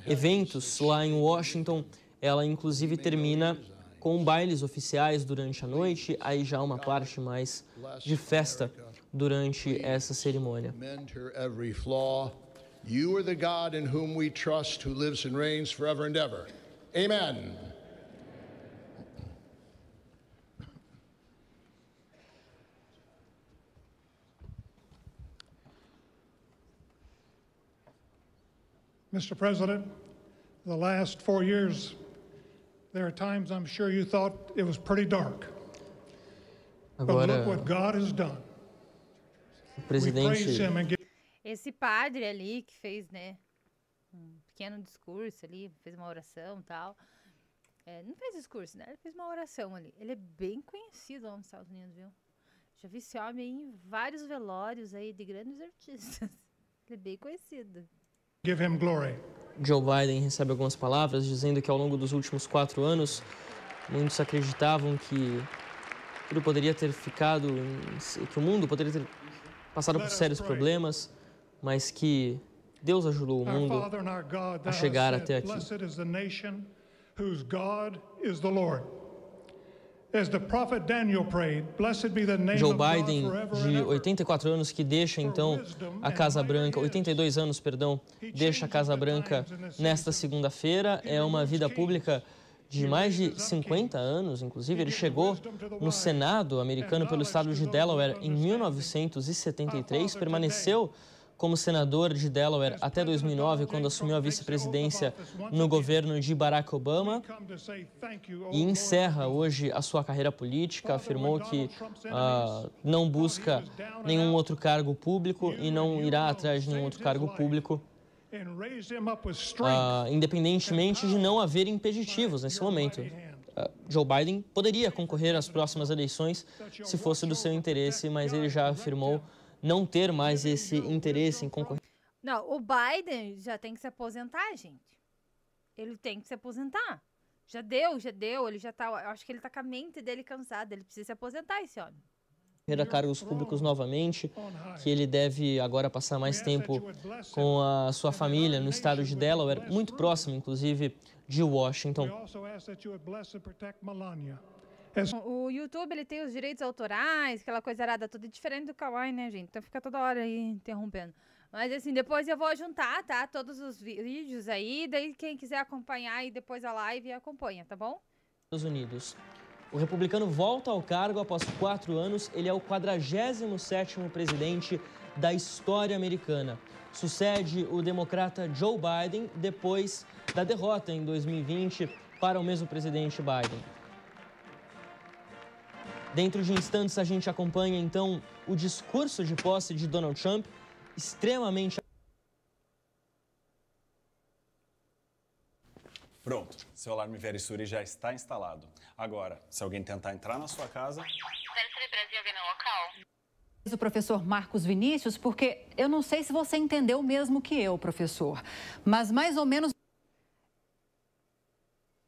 eventos lá em Washington. Ela inclusive termina com bailes oficiais durante a noite, aí já uma parte mais de festa durante essa cerimônia. You are the God in whom we trust, who lives and reigns forever and ever. Amen. Mr. President, the last 4 years, there are times I'm sure you thought it was pretty dark. But look what God has done. O presidente Esse padre ali que fez, né, um pequeno discurso ali, fez uma oração e tal. Não fez discurso, né? Ele fez uma oração ali. Ele é bem conhecido lá nos Estados Unidos, viu? Já vi esse homem aí em vários velórios aí de grandes artistas. Ele é bem conhecido. Give him glory. Joe Biden recebe algumas palavras dizendo que ao longo dos últimos 4 anos, muitos acreditavam que tudo poderia ter ficado, que o mundo poderia ter passado por sérios problemas, mas que Deus ajudou o mundo a chegar até aqui. Joe Biden, de 84 anos, que deixa então a Casa Branca, 82 anos, perdão, deixa a Casa Branca nesta segunda-feira. É uma vida pública de mais de 50 anos, inclusive. Ele chegou no Senado americano pelo estado de Delaware em 1973, permaneceu como senador de Delaware até 2009, quando assumiu a vice-presidência no governo de Barack Obama, e encerra hoje a sua carreira política. Afirmou que não busca nenhum outro cargo público e não irá atrás de nenhum outro cargo público, independentemente de não haver impeditivos nesse momento. Joe Biden poderia concorrer às próximas eleições se fosse do seu interesse, mas ele já afirmou não ter mais esse interesse em concorrer. Não, o Biden já tem que se aposentar, gente. Ele tem que se aposentar. Já deu, ele já tá, eu acho que ele tá com a mente dele cansada, ele precisa se aposentar, esse homem. A cargos públicos novamente, que ele deve agora passar mais tempo com a sua família no estado de Delaware, muito próximo, inclusive, de Washington. O YouTube, ele tem os direitos autorais, aquela coisa arada toda diferente do Kawaii, né, gente? Então fica toda hora aí interrompendo. Mas assim, depois eu vou juntar, tá? Todos os vídeos aí, daí quem quiser acompanhar aí depois a live acompanha, tá bom? Estados Unidos. O republicano volta ao cargo após 4 anos. Ele é o 47º presidente da história americana. Sucede o democrata Joe Biden depois da derrota em 2020 para o mesmo presidente Biden. Dentro de instantes, a gente acompanha, então, o discurso de posse de Donald Trump, extremamente... Pronto, seu alarme Verisuri já está instalado. Agora, se alguém tentar entrar na sua casa... O professor Marcos Vinícius, porque eu não sei se você entendeu o mesmo que eu, professor, mas mais ou menos...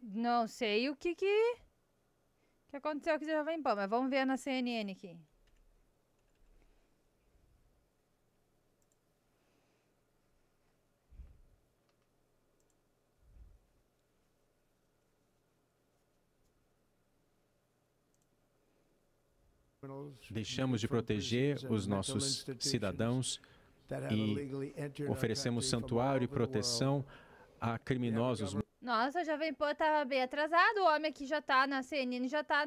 Não sei o que aconteceu aqui de Jovem Pan, mas vamos ver na CNN aqui. Deixamos de proteger os nossos cidadãos e oferecemos santuário e proteção a criminosos. Nossa, a Jovem Pan tava bem atrasado. O homem aqui já tá na CNN, já tá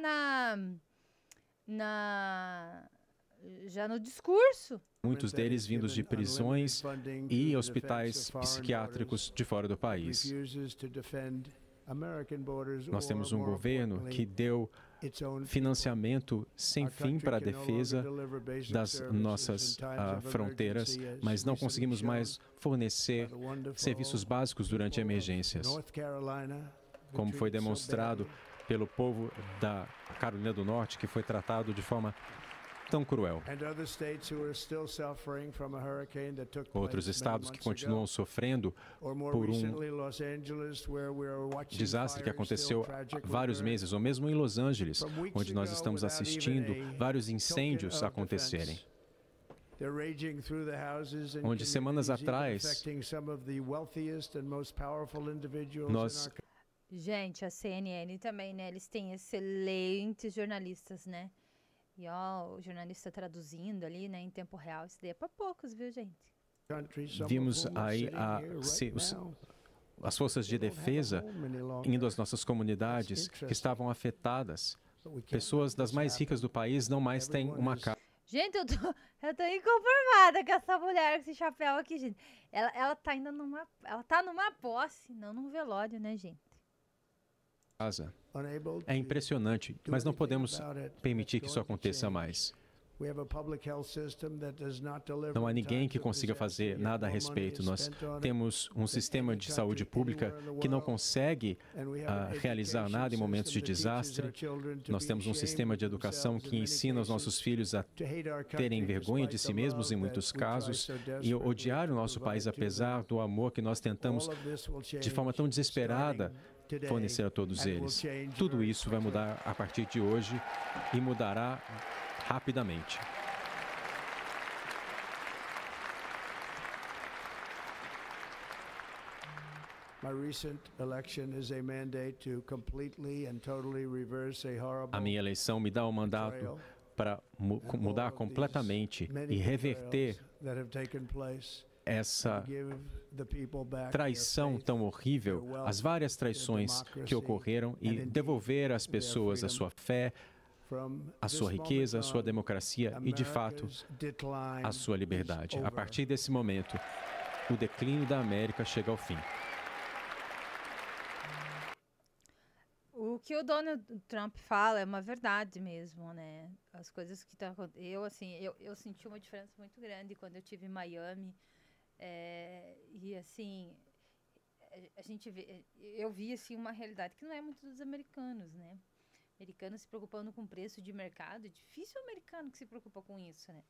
já no discurso. Muitos deles vindos de prisões e hospitais psiquiátricos de fora do país. Nós temos um governo que deu financiamento sem fim para a defesa das nossas fronteiras, mas não conseguimos mais fornecer serviços básicos durante emergências, como foi demonstrado pelo povo da Carolina do Norte, que foi tratado de forma tão cruel. Outros estados que continuam sofrendo por um desastre que aconteceu há vários meses, ou mesmo em Los Angeles, onde nós estamos assistindo vários incêndios acontecerem. Onde semanas atrás nós... Gente, a CNN também, né? Eles têm excelentes jornalistas, né? E ó, o jornalista traduzindo ali, né, em tempo real. Isso daí é pra poucos, viu, gente? Vimos aí as forças de defesa indo às nossas comunidades que estavam afetadas. Pessoas das mais ricas do país não mais têm uma casa. Gente, eu tô inconformada com essa mulher, com esse chapéu aqui, gente. Ela tá indo numa posse, não num velório, né, gente? É impressionante, mas não podemos permitir que isso aconteça mais. Não há ninguém que consiga fazer nada a respeito. Nós temos um sistema de saúde pública que não consegue realizar nada em momentos de desastre. Nós temos um sistema de educação que ensina os nossos filhos a terem vergonha de si mesmos em muitos casos e odiar o nosso país, apesar do amor que nós tentamos de forma tão desesperada fornecer a todos eles. Tudo isso vai mudar a partir de hoje e mudará rapidamente. A minha eleição me dá um mandato para mudar completamente e reverter essa traição tão horrível, as várias traições que ocorreram, e devolver às pessoas a sua fé, a sua riqueza, a sua democracia e, de fato, a sua liberdade. A partir desse momento, o declínio da América chega ao fim. O que o Donald Trump fala é uma verdade mesmo, né? As coisas que estão acontecendo. Eu senti uma diferença muito grande quando eu estive em Miami. E assim, eu vi assim uma realidade que não é muito dos americanos, né? Americanos se preocupando com preço de mercado, é difícil o americano que se preocupa com isso, né?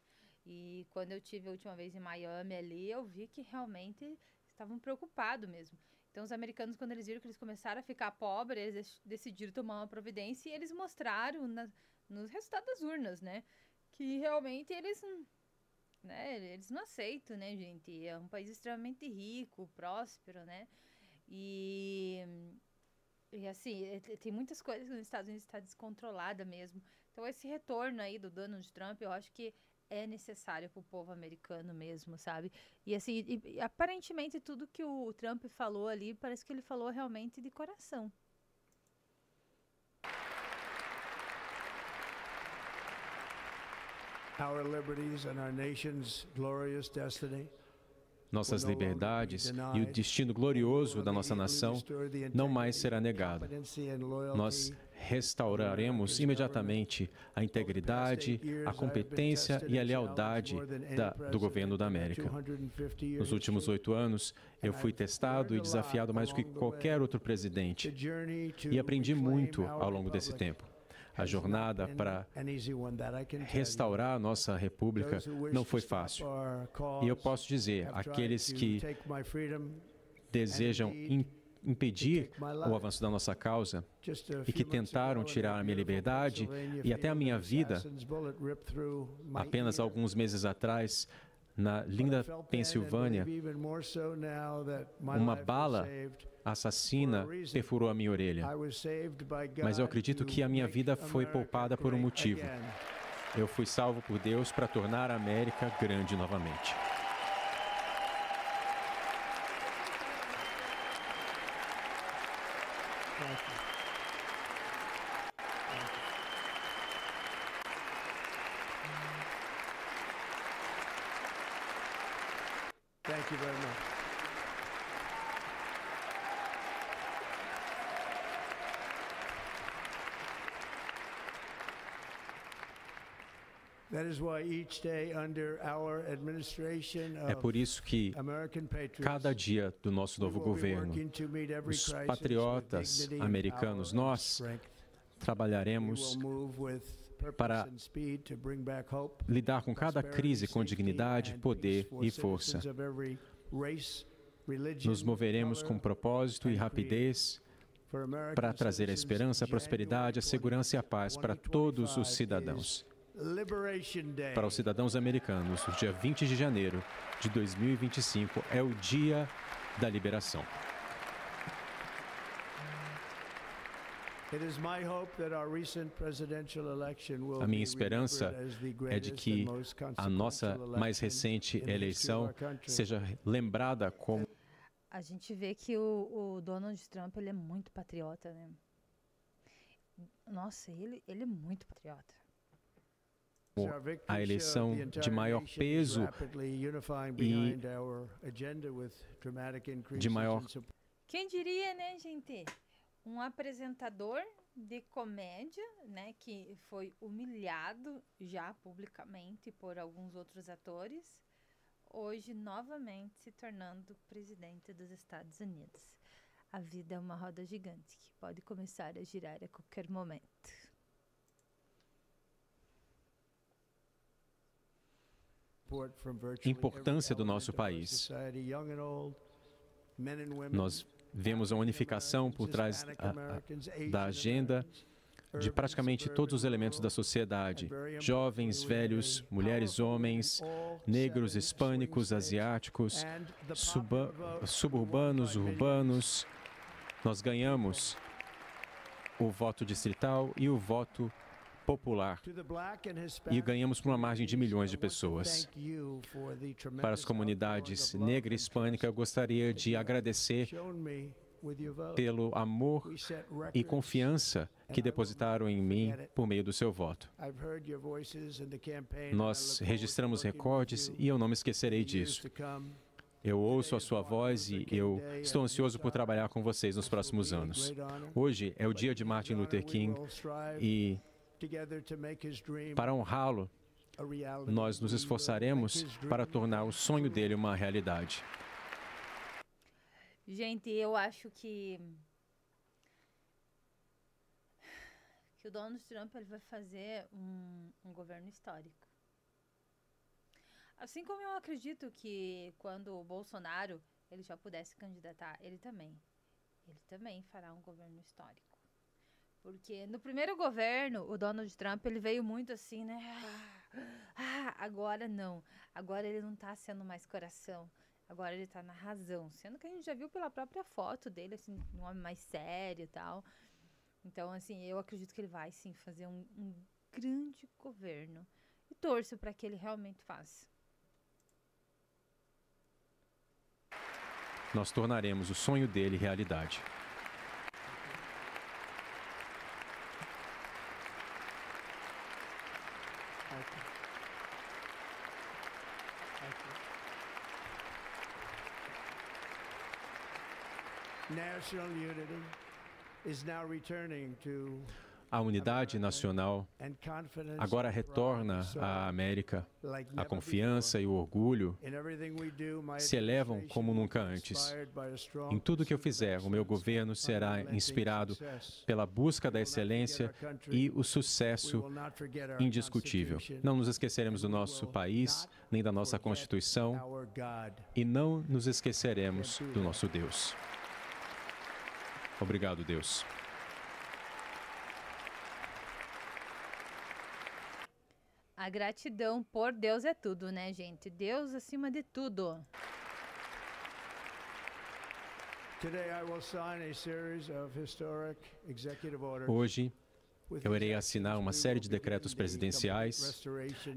E quando eu tive a última vez em Miami ali, eu vi que realmente estavam preocupados mesmo. Então os americanos, quando eles viram que eles começaram a ficar pobres, eles decidiram tomar uma providência e eles mostraram nos resultados das urnas, né? Que realmente eles não aceitam, né, gente? É um país extremamente rico, próspero, né? E assim, tem muitas coisas nos Estados Unidos está descontrolada mesmo. Então esse retorno aí do Donald Trump, eu acho que é necessário para o povo americano mesmo, sabe? E assim, aparentemente tudo que o Trump falou ali, parece que ele falou realmente de coração. Our liberties and our nation's glorious destiny. Nossas liberdades e o destino glorioso da nossa nação não mais será negado. Nós restauraremos imediatamente a integridade, a competência e a lealdade do governo da América. Nos últimos 8 anos, eu fui testado e desafiado mais do que qualquer outro presidente e aprendi muito ao longo desse tempo. A jornada para restaurar a nossa república não foi fácil. E eu posso dizer, aqueles que desejam impedir o avanço da nossa causa e que tentaram tirar a minha liberdade e até a minha vida, apenas alguns meses atrás, na linda Pensilvânia, uma bala assassina perfurou a minha orelha. Mas eu acredito que a minha vida foi poupada por um motivo. Eu fui salvo por Deus para tornar a América grande novamente. Thank you very much. É por isso que, cada dia do nosso novo governo, os patriotas americanos, nós trabalharemos para lidar com cada crise com dignidade, poder e força. Nos moveremos com propósito e rapidez para trazer a esperança, a prosperidade, a segurança e a paz para todos os cidadãos. Para os cidadãos americanos, o dia 20 de janeiro de 2025 é o dia da liberação. A minha esperança é de que a nossa mais recente eleição seja lembrada como... A gente vê que o Donald Trump, ele é muito patriota, né? Nossa, ele é muito patriota. A eleição de maior peso e de maior... Quem diria, né, gente? Um apresentador de comédia, né, que foi humilhado já publicamente por alguns outros atores, hoje novamente se tornando presidente dos Estados Unidos. A vida é uma roda gigante que pode começar a girar a qualquer momento. Importância do nosso país. Nós vemos a unificação por trás da agenda de praticamente todos os elementos da sociedade: jovens, velhos, mulheres, homens, negros, hispânicos, asiáticos, suburbanos, urbanos. Nós ganhamos o voto distrital e o voto popular, e ganhamos por uma margem de milhões de pessoas. Para as comunidades negra e hispânica, eu gostaria de agradecer pelo amor e confiança que depositaram em mim por meio do seu voto. Nós registramos recordes e eu não me esquecerei disso. Eu ouço a sua voz e eu estou ansioso por trabalhar com vocês nos próximos anos. Hoje é o dia de Martin Luther King e, para honrá-lo, nós nos esforçaremos para tornar o sonho dele uma realidade. Gente, eu acho que o Donald Trump ele vai fazer um governo histórico. Assim como eu acredito que quando o Bolsonaro ele já pudesse candidatar, ele também fará um governo histórico. Porque no primeiro governo, o Donald Trump ele veio muito assim, né? Agora não. Agora ele não tá sendo mais coração. Agora ele tá na razão. Sendo que a gente já viu pela própria foto dele, assim, um homem mais sério e tal. Então, assim, eu acredito que ele vai, sim, fazer um grande governo. E torço para que ele realmente faça. Nós tornaremos o sonho dele realidade. A unidade nacional agora retorna à América. A confiança e o orgulho se elevam como nunca antes. Em tudo que eu fizer, o meu governo será inspirado pela busca da excelência e o sucesso indiscutível. Não nos esqueceremos do nosso país, nem da nossa Constituição, e não nos esqueceremos do nosso Deus. Obrigado, Deus. A gratidão por Deus é tudo, né, gente? Deus acima de tudo. Hoje, eu irei assinar uma série de decretos presidenciais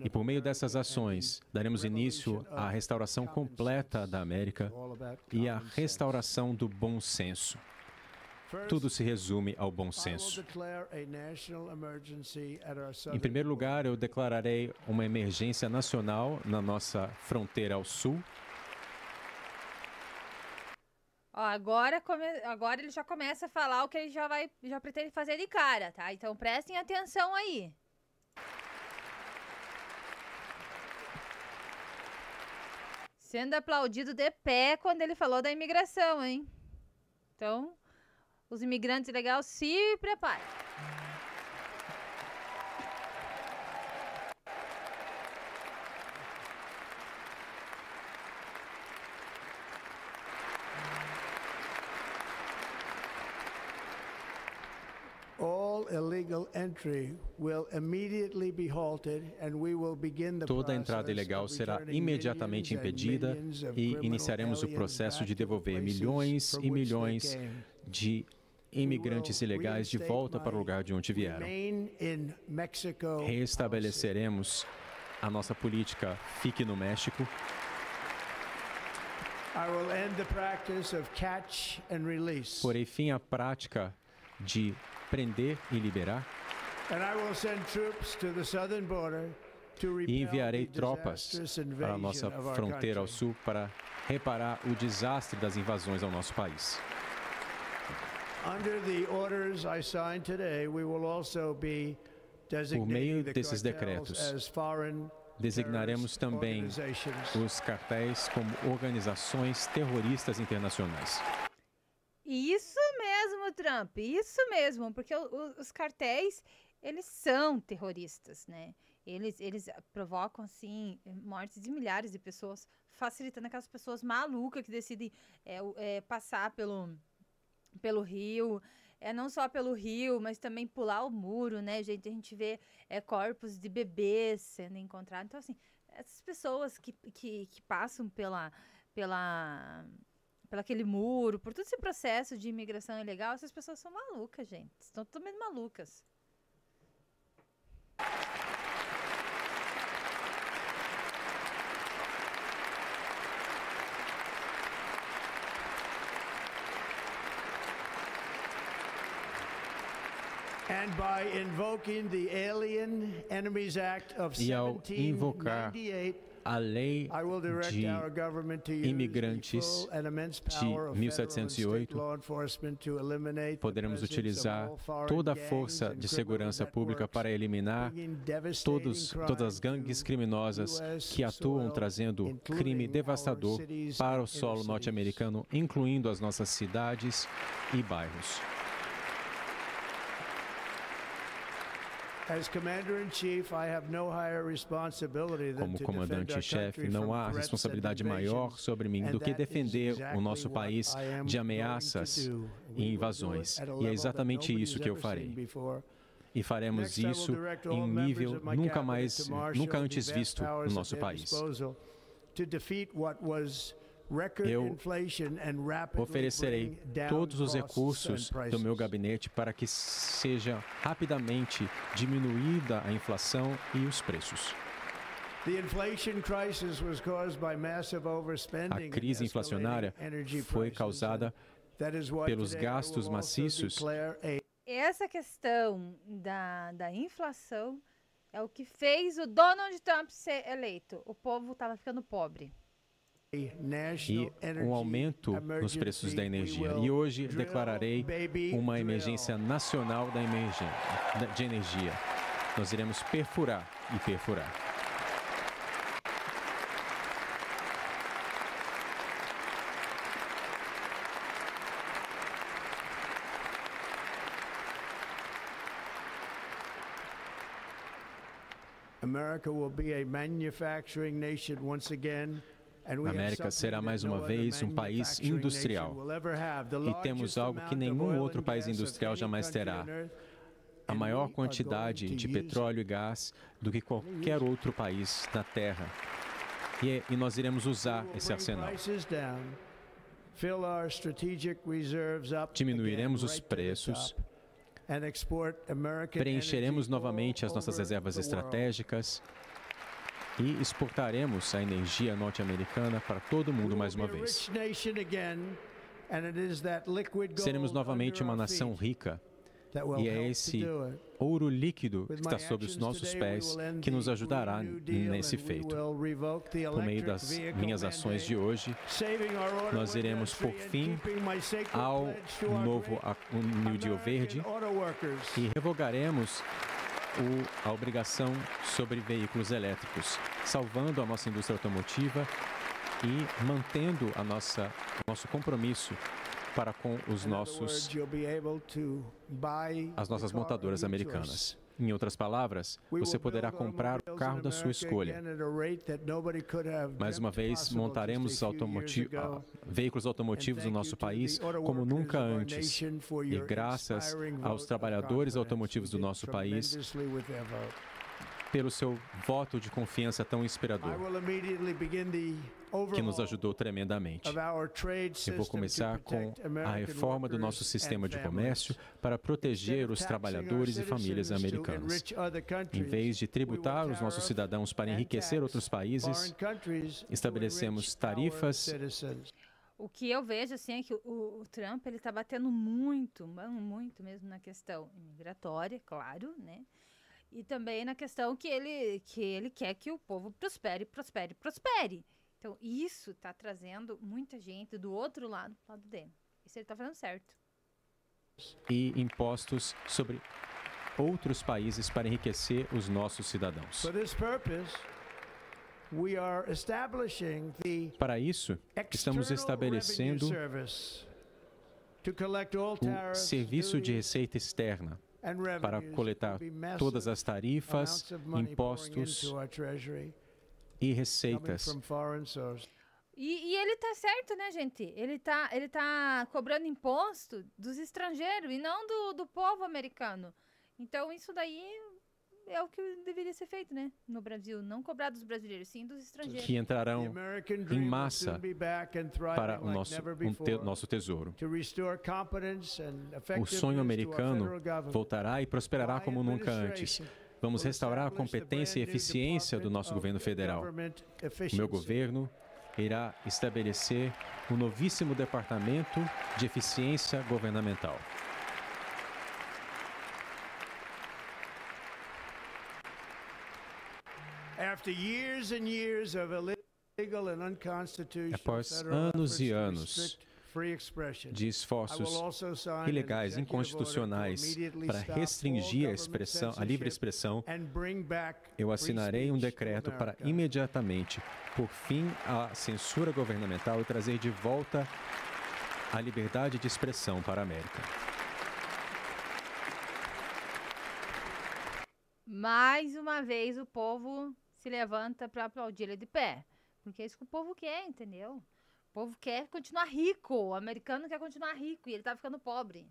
e, por meio dessas ações, daremos início à restauração completa da América e à restauração do bom senso. Tudo se resume ao bom senso. Em primeiro lugar, eu declararei uma emergência nacional na nossa fronteira ao sul. Ó, agora ele já começa a falar o que ele já pretende fazer de cara, tá? Então prestem atenção aí. Sendo aplaudido de pé quando ele falou da imigração, hein? Então, os imigrantes legais se preparem. Toda entrada ilegal será imediatamente impedida e iniciaremos o processo de devolver milhões e milhões de imigrantes ilegais de volta para o lugar de onde vieram. Restabeleceremos a nossa política Fique no México. Porei fim à prática de prender e liberar. E enviarei tropas para a nossa fronteira ao sul para reparar o desastre das invasões ao nosso país. Por meio desses decretos, designaremos também os cartéis como organizações terroristas internacionais. Isso mesmo, Trump, isso mesmo, porque os cartéis, eles são terroristas, né? Eles provocam, assim, mortes de milhares de pessoas, facilitando aquelas pessoas malucas que decidem passar pelo rio, não só pelo rio, mas também pular o muro, né, gente? A gente vê corpos de bebês sendo encontrados. Então, assim, essas pessoas que passam pela aquele muro, por todo esse processo de imigração ilegal, essas pessoas são malucas, gente. Estão totalmente malucas. E ao invocar a lei de imigrantes de 1708, poderemos utilizar toda a força de segurança pública para eliminar todas as gangues criminosas que atuam trazendo crime devastador para o solo norte-americano, incluindo as nossas cidades e bairros. Como comandante-chefe, não há responsabilidade maior sobre mim do que defender o nosso país de ameaças e invasões. E é exatamente isso que eu farei. E faremos isso em um nível nunca antes visto no nosso país. Eu oferecerei todos os recursos do meu gabinete para que seja rapidamente diminuída a inflação e os preços. A crise inflacionária foi causada pelos gastos maciços. Essa questão da inflação é o que fez o Donald Trump ser eleito. O povo estava ficando pobre. E um aumento nos preços da energia. E hoje declararei uma emergência nacional de energia. Nós iremos perfurar e perfurar. America will be a manufacturing nation once again. A América será mais uma vez um país industrial. E temos algo que nenhum outro país industrial jamais terá: a maior quantidade de petróleo e gás do que qualquer outro país na Terra. E nós iremos usar esse arsenal. Diminuiremos os preços, preencheremos novamente as nossas reservas estratégicas e exportaremos a energia norte-americana para todo o mundo mais uma vez. Seremos novamente uma nação rica, e é esse ouro líquido que está sob os nossos pés que nos ajudará nesse feito. Por meio das minhas ações de hoje, nós iremos pôr fim ao novo New Deal Verde e revogaremos a obrigação sobre veículos elétricos, salvando a nossa indústria automotiva e mantendo o nosso compromisso para com as nossas montadoras americanas. Em outras palavras, você poderá comprar o carro da sua escolha. Mais uma vez, montaremos veículos automotivos no nosso país como nunca antes. E graças aos trabalhadores automotivos do nosso país, pelo seu voto de confiança tão inspirador, que nos ajudou tremendamente. Eu vou começar com a reforma do nosso sistema de comércio para proteger os trabalhadores e famílias americanas. Em vez de tributar os nossos cidadãos para enriquecer outros países, estabelecemos tarifas. O que eu vejo assim é que o Trump ele está batendo muito mesmo na questão migratória, claro, né? E também na questão que ele quer que o povo prospere. Então, isso está trazendo muita gente do outro lado, pro lado dele. Isso ele está fazendo certo. E impostos sobre outros países para enriquecer os nossos cidadãos. Para isso, estamos estabelecendo o Serviço de Receita Externa, para coletar todas as tarifas, impostos e receitas. E ele tá certo, né, gente? Ele tá cobrando imposto dos estrangeiros e não do povo americano. Então, isso daí é o que deveria ser feito, né? No Brasil. Não cobrar dos brasileiros, sim dos estrangeiros. Que entrarão em massa para o nosso tesouro. O sonho americano voltará e prosperará como nunca antes. Vamos restaurar a competência e eficiência do nosso governo federal. O meu governo irá estabelecer um novíssimo Departamento de Eficiência Governamental. Após anos e anos de esforços ilegais, inconstitucionais para restringir a livre expressão, eu assinarei um decreto para imediatamente pôr fim à censura governamental e trazer de volta a liberdade de expressão para a América. Mais uma vez o povo se levanta para aplaudir ele de pé. Porque é isso que o povo quer, entendeu? O povo quer continuar rico. O americano quer continuar rico e ele tá ficando pobre.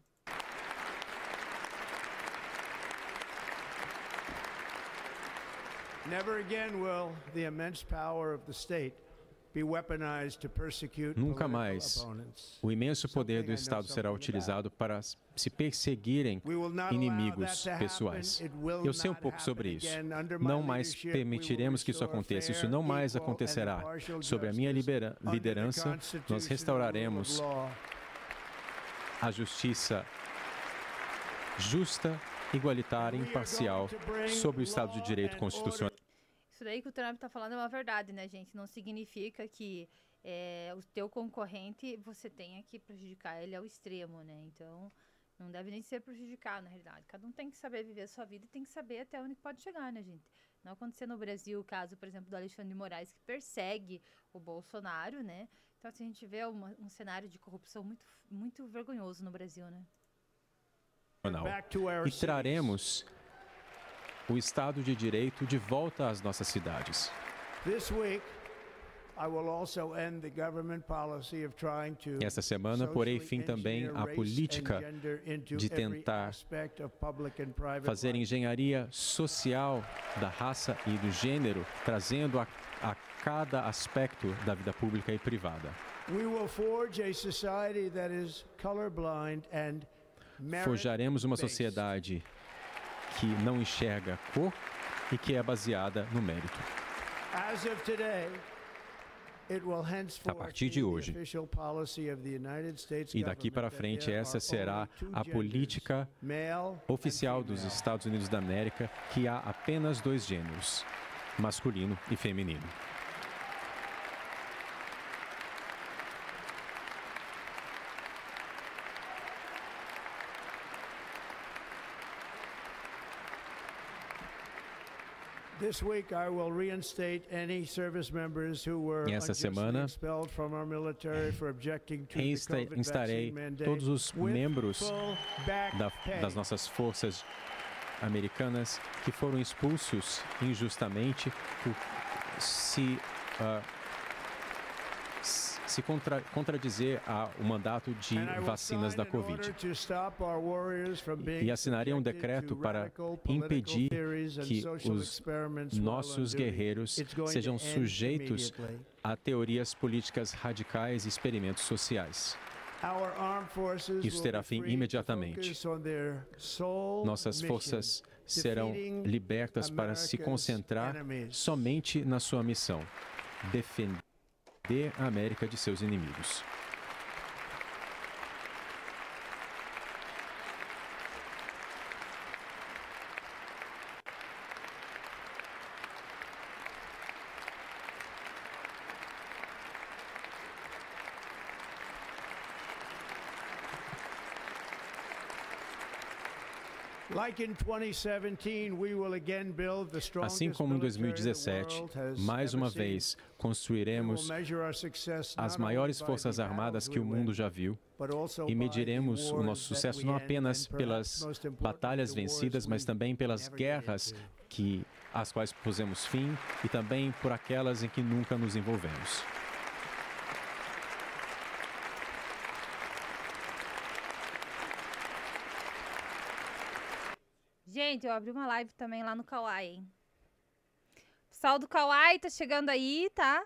Never again will the immense power of the state be weaponized to persecute Nunca mais o imenso poder do Estado será utilizado para se perseguirem inimigos pessoais. Eu sei um pouco sobre isso. Não mais permitiremos que isso aconteça. Isso não mais acontecerá. Sob a minha liderança, nós restauraremos a justiça justa, igualitária e imparcial sobre o Estado de Direito constitucional. Isso daí que o Trump está falando é uma verdade, né, gente? Não significa que o teu concorrente você tenha que prejudicar ele ao extremo, né? Então, não deve nem ser prejudicado, na realidade. Cada um tem que saber viver a sua vida e tem que saber até onde pode chegar, né, gente? Não acontecer no Brasil o caso, por exemplo, do Alexandre de Moraes, que persegue o Bolsonaro, né? Então, assim, a gente vê um cenário de corrupção muito vergonhoso no Brasil, né? E traremos o Estado de Direito de volta às nossas cidades. Esta semana, porei fim também à política de tentar fazer engenharia social da raça e do gênero, trazendo a cada aspecto da vida pública e privada. Forjaremos uma sociedade que não enxerga cor e que é baseada no mérito. A partir de hoje, e daqui para frente, essa será a política oficial dos Estados Unidos da América, que há apenas 2 gêneros, masculino e feminino. E essa semana, reinstarei todos os membros das nossas forças americanas que foram expulsos injustamente por se contradizer ao mandato de vacinas da Covid. E assinarei um decreto para impedir que os nossos guerreiros sejam sujeitos a teorias políticas radicais e experimentos sociais. Isso terá fim imediatamente. Nossas forças serão libertas para se concentrar somente na sua missão: defender a América de seus inimigos. Assim como em 2017, mais uma vez construiremos as maiores forças armadas que o mundo já viu e mediremos o nosso sucesso não apenas pelas batalhas vencidas, mas também pelas guerras às quais pusemos fim e também por aquelas em que nunca nos envolvemos. Gente, eu abri uma live também lá no Kawaii, hein? O pessoal do Kawaii tá chegando aí, tá?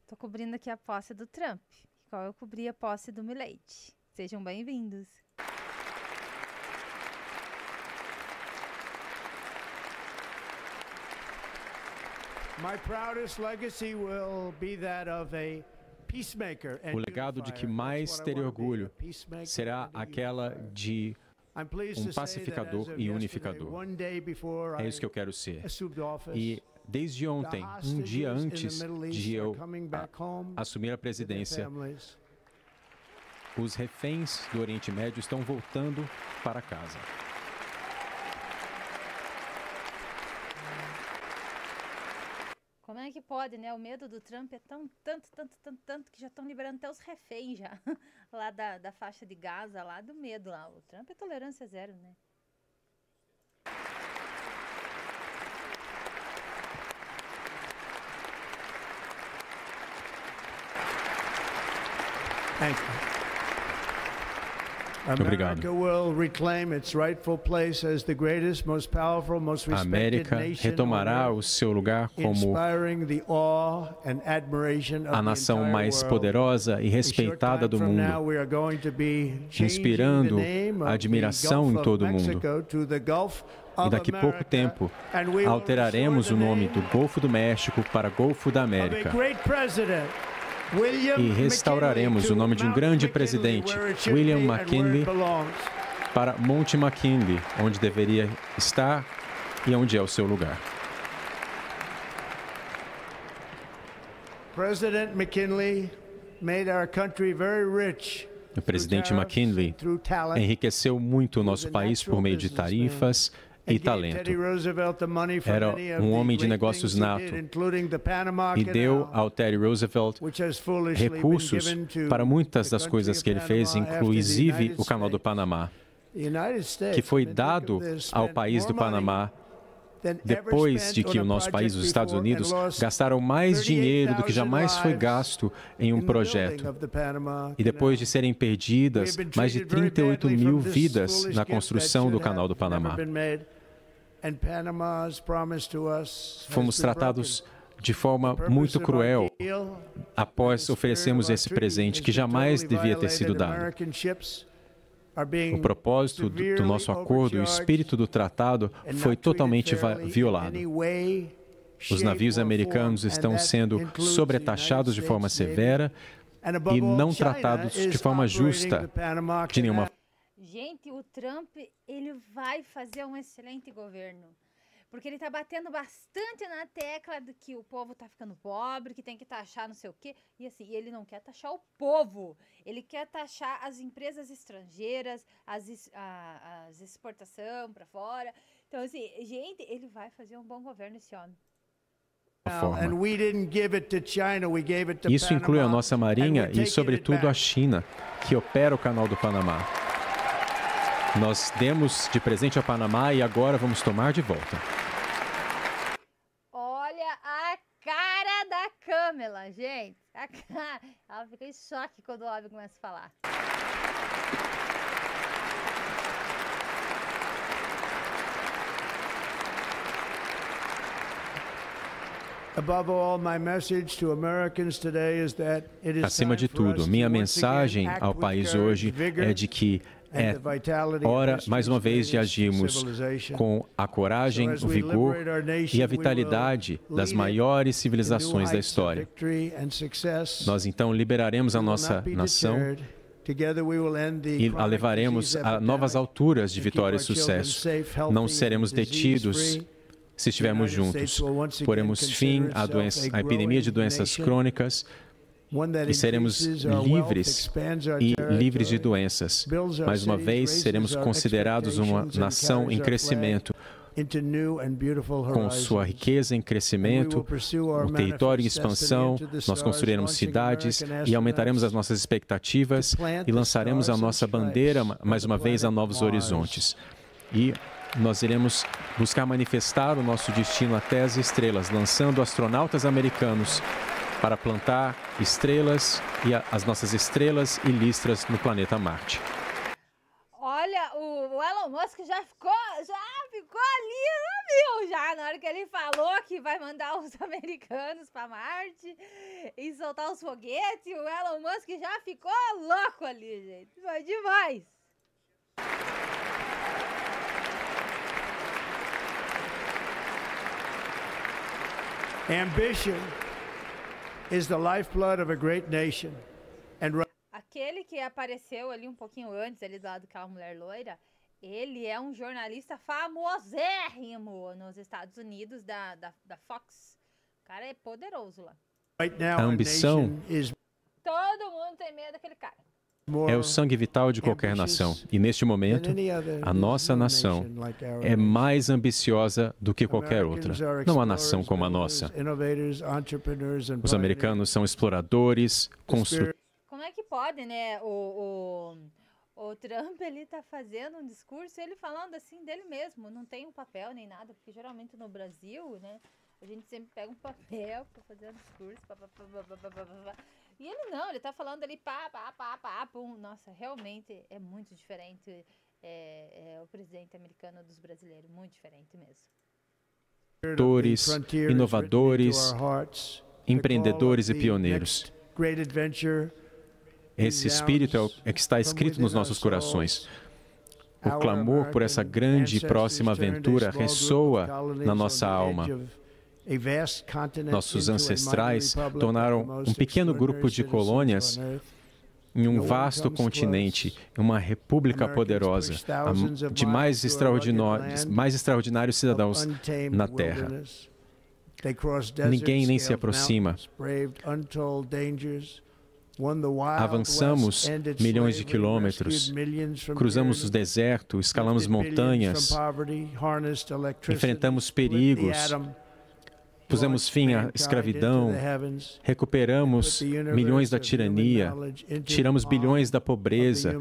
Tô cobrindo aqui a posse do Trump, igual eu cobri a posse do Milei. Sejam bem-vindos. O legado de que mais terei orgulho será aquela de um pacificador e unificador. É isso que eu quero ser. E desde ontem, um dia antes de eu assumir a presidência, os reféns do Oriente Médio estão voltando para casa. Como é que pode, né? O medo do Trump é tanto que já estão liberando até os reféns já. Lá da faixa de Gaza, lá do medo lá. O Trump é tolerância zero, né? Obrigado. A América retomará o seu lugar como a nação mais poderosa e respeitada do mundo, inspirando admiração em todo o mundo. E daqui a pouco tempo, alteraremos o nome do Golfo do México para Golfo da América. E restauraremos o nome de um grande presidente, William McKinley, para Monte McKinley, onde deveria estar e onde é o seu lugar. O presidente McKinley enriqueceu muito o nosso país por meio de tarifas e talento. Era um homem de negócios nato e deu ao Teddy Roosevelt recursos para muitas das coisas que ele fez, inclusive o Canal do Panamá, que foi dado ao país do Panamá depois de que o nosso país, os Estados Unidos, gastaram mais dinheiro do que jamais foi gasto em um projeto. E depois de serem perdidas mais de 38 mil vidas na construção do Canal do Panamá. Fomos tratados de forma muito cruel após oferecermos esse presente que jamais devia ter sido dado. O propósito do nosso acordo, o espírito do tratado, foi totalmente violado. Os navios americanos estão sendo sobretaxados de forma severa e não tratados de forma justa de nenhuma forma. Gente, o Trump, ele vai fazer um excelente governo. Porque ele está batendo bastante na tecla de que o povo está ficando pobre, que tem que taxar não sei o quê. E assim, ele não quer taxar o povo. Ele quer taxar as empresas estrangeiras, as exportações para fora. Então, assim, gente, ele vai fazer um bom governo esse homem. Isso inclui a nossa marinha e, sobretudo, a China, que opera o Canal do Panamá. Nós demos de presente ao Panamá e agora vamos tomar de volta. Olha a cara da Kamala, gente. Ela fica em choque quando o homem começa a falar. Acima de tudo, minha mensagem ao país hoje é de que é hora, mais uma vez, de agirmos com a coragem, o vigor e a vitalidade das maiores civilizações da história. Nós, então, liberaremos a nossa nação e a levaremos a novas alturas de vitória e sucesso. Não seremos detidos se estivermos juntos. Poremos fim à epidemia de doenças crônicas e seremos livres de doenças. Mais uma vez, seremos considerados uma nação em crescimento, com sua riqueza em crescimento, o território em expansão. Nós construiremos cidades e aumentaremos as nossas expectativas e lançaremos a nossa bandeira, mais uma vez, a novos horizontes. E nós iremos buscar manifestar o nosso destino até as estrelas, lançando astronautas americanos para plantar estrelas e as nossas estrelas e listras no planeta Marte. Olha, o Elon Elon Musk já ficou ali, viu? Já na hora que ele falou que vai mandar os americanos para Marte e soltar os foguetes, o Elon Musk já ficou louco ali, gente. Foi demais. Ambition is the lifeblood of a great nation. Aquele que apareceu ali um pouquinho antes, ali do lado daquela mulher loira, ele é um jornalista famosérrimo nos Estados Unidos, da Fox. O cara é poderoso lá. A ambição Todo mundo tem medo daquele cara. é o sangue vital de qualquer nação. E neste momento, a nossa nação é mais ambiciosa do que qualquer outra. Não há nação como a nossa. Os americanos são exploradores, construtores. Como é que pode, né? O Trump, ele tá fazendo um discurso, ele falando assim dele mesmo, não tem um papel nem nada, porque geralmente no Brasil, né, a gente sempre pega um papel pra fazer um discurso, e ele não, ele tá falando ali pum. Nossa, realmente é muito diferente o presidente americano dos brasileiros, muito diferente mesmo. Inovadores, empreendedores e pioneiros. Esse espírito é que está escrito nos nossos corações. O clamor por essa grande e próxima aventura ressoa na nossa alma. Nossos ancestrais tornaram um pequeno grupo de colônias em um vasto continente, uma república poderosa, de mais extraordinários cidadãos na Terra. Ninguém nem se aproxima. Avançamos milhões de quilômetros, cruzamos o deserto, escalamos montanhas, enfrentamos perigos, pusemos fim à escravidão, recuperamos milhões da tirania, tiramos bilhões da pobreza,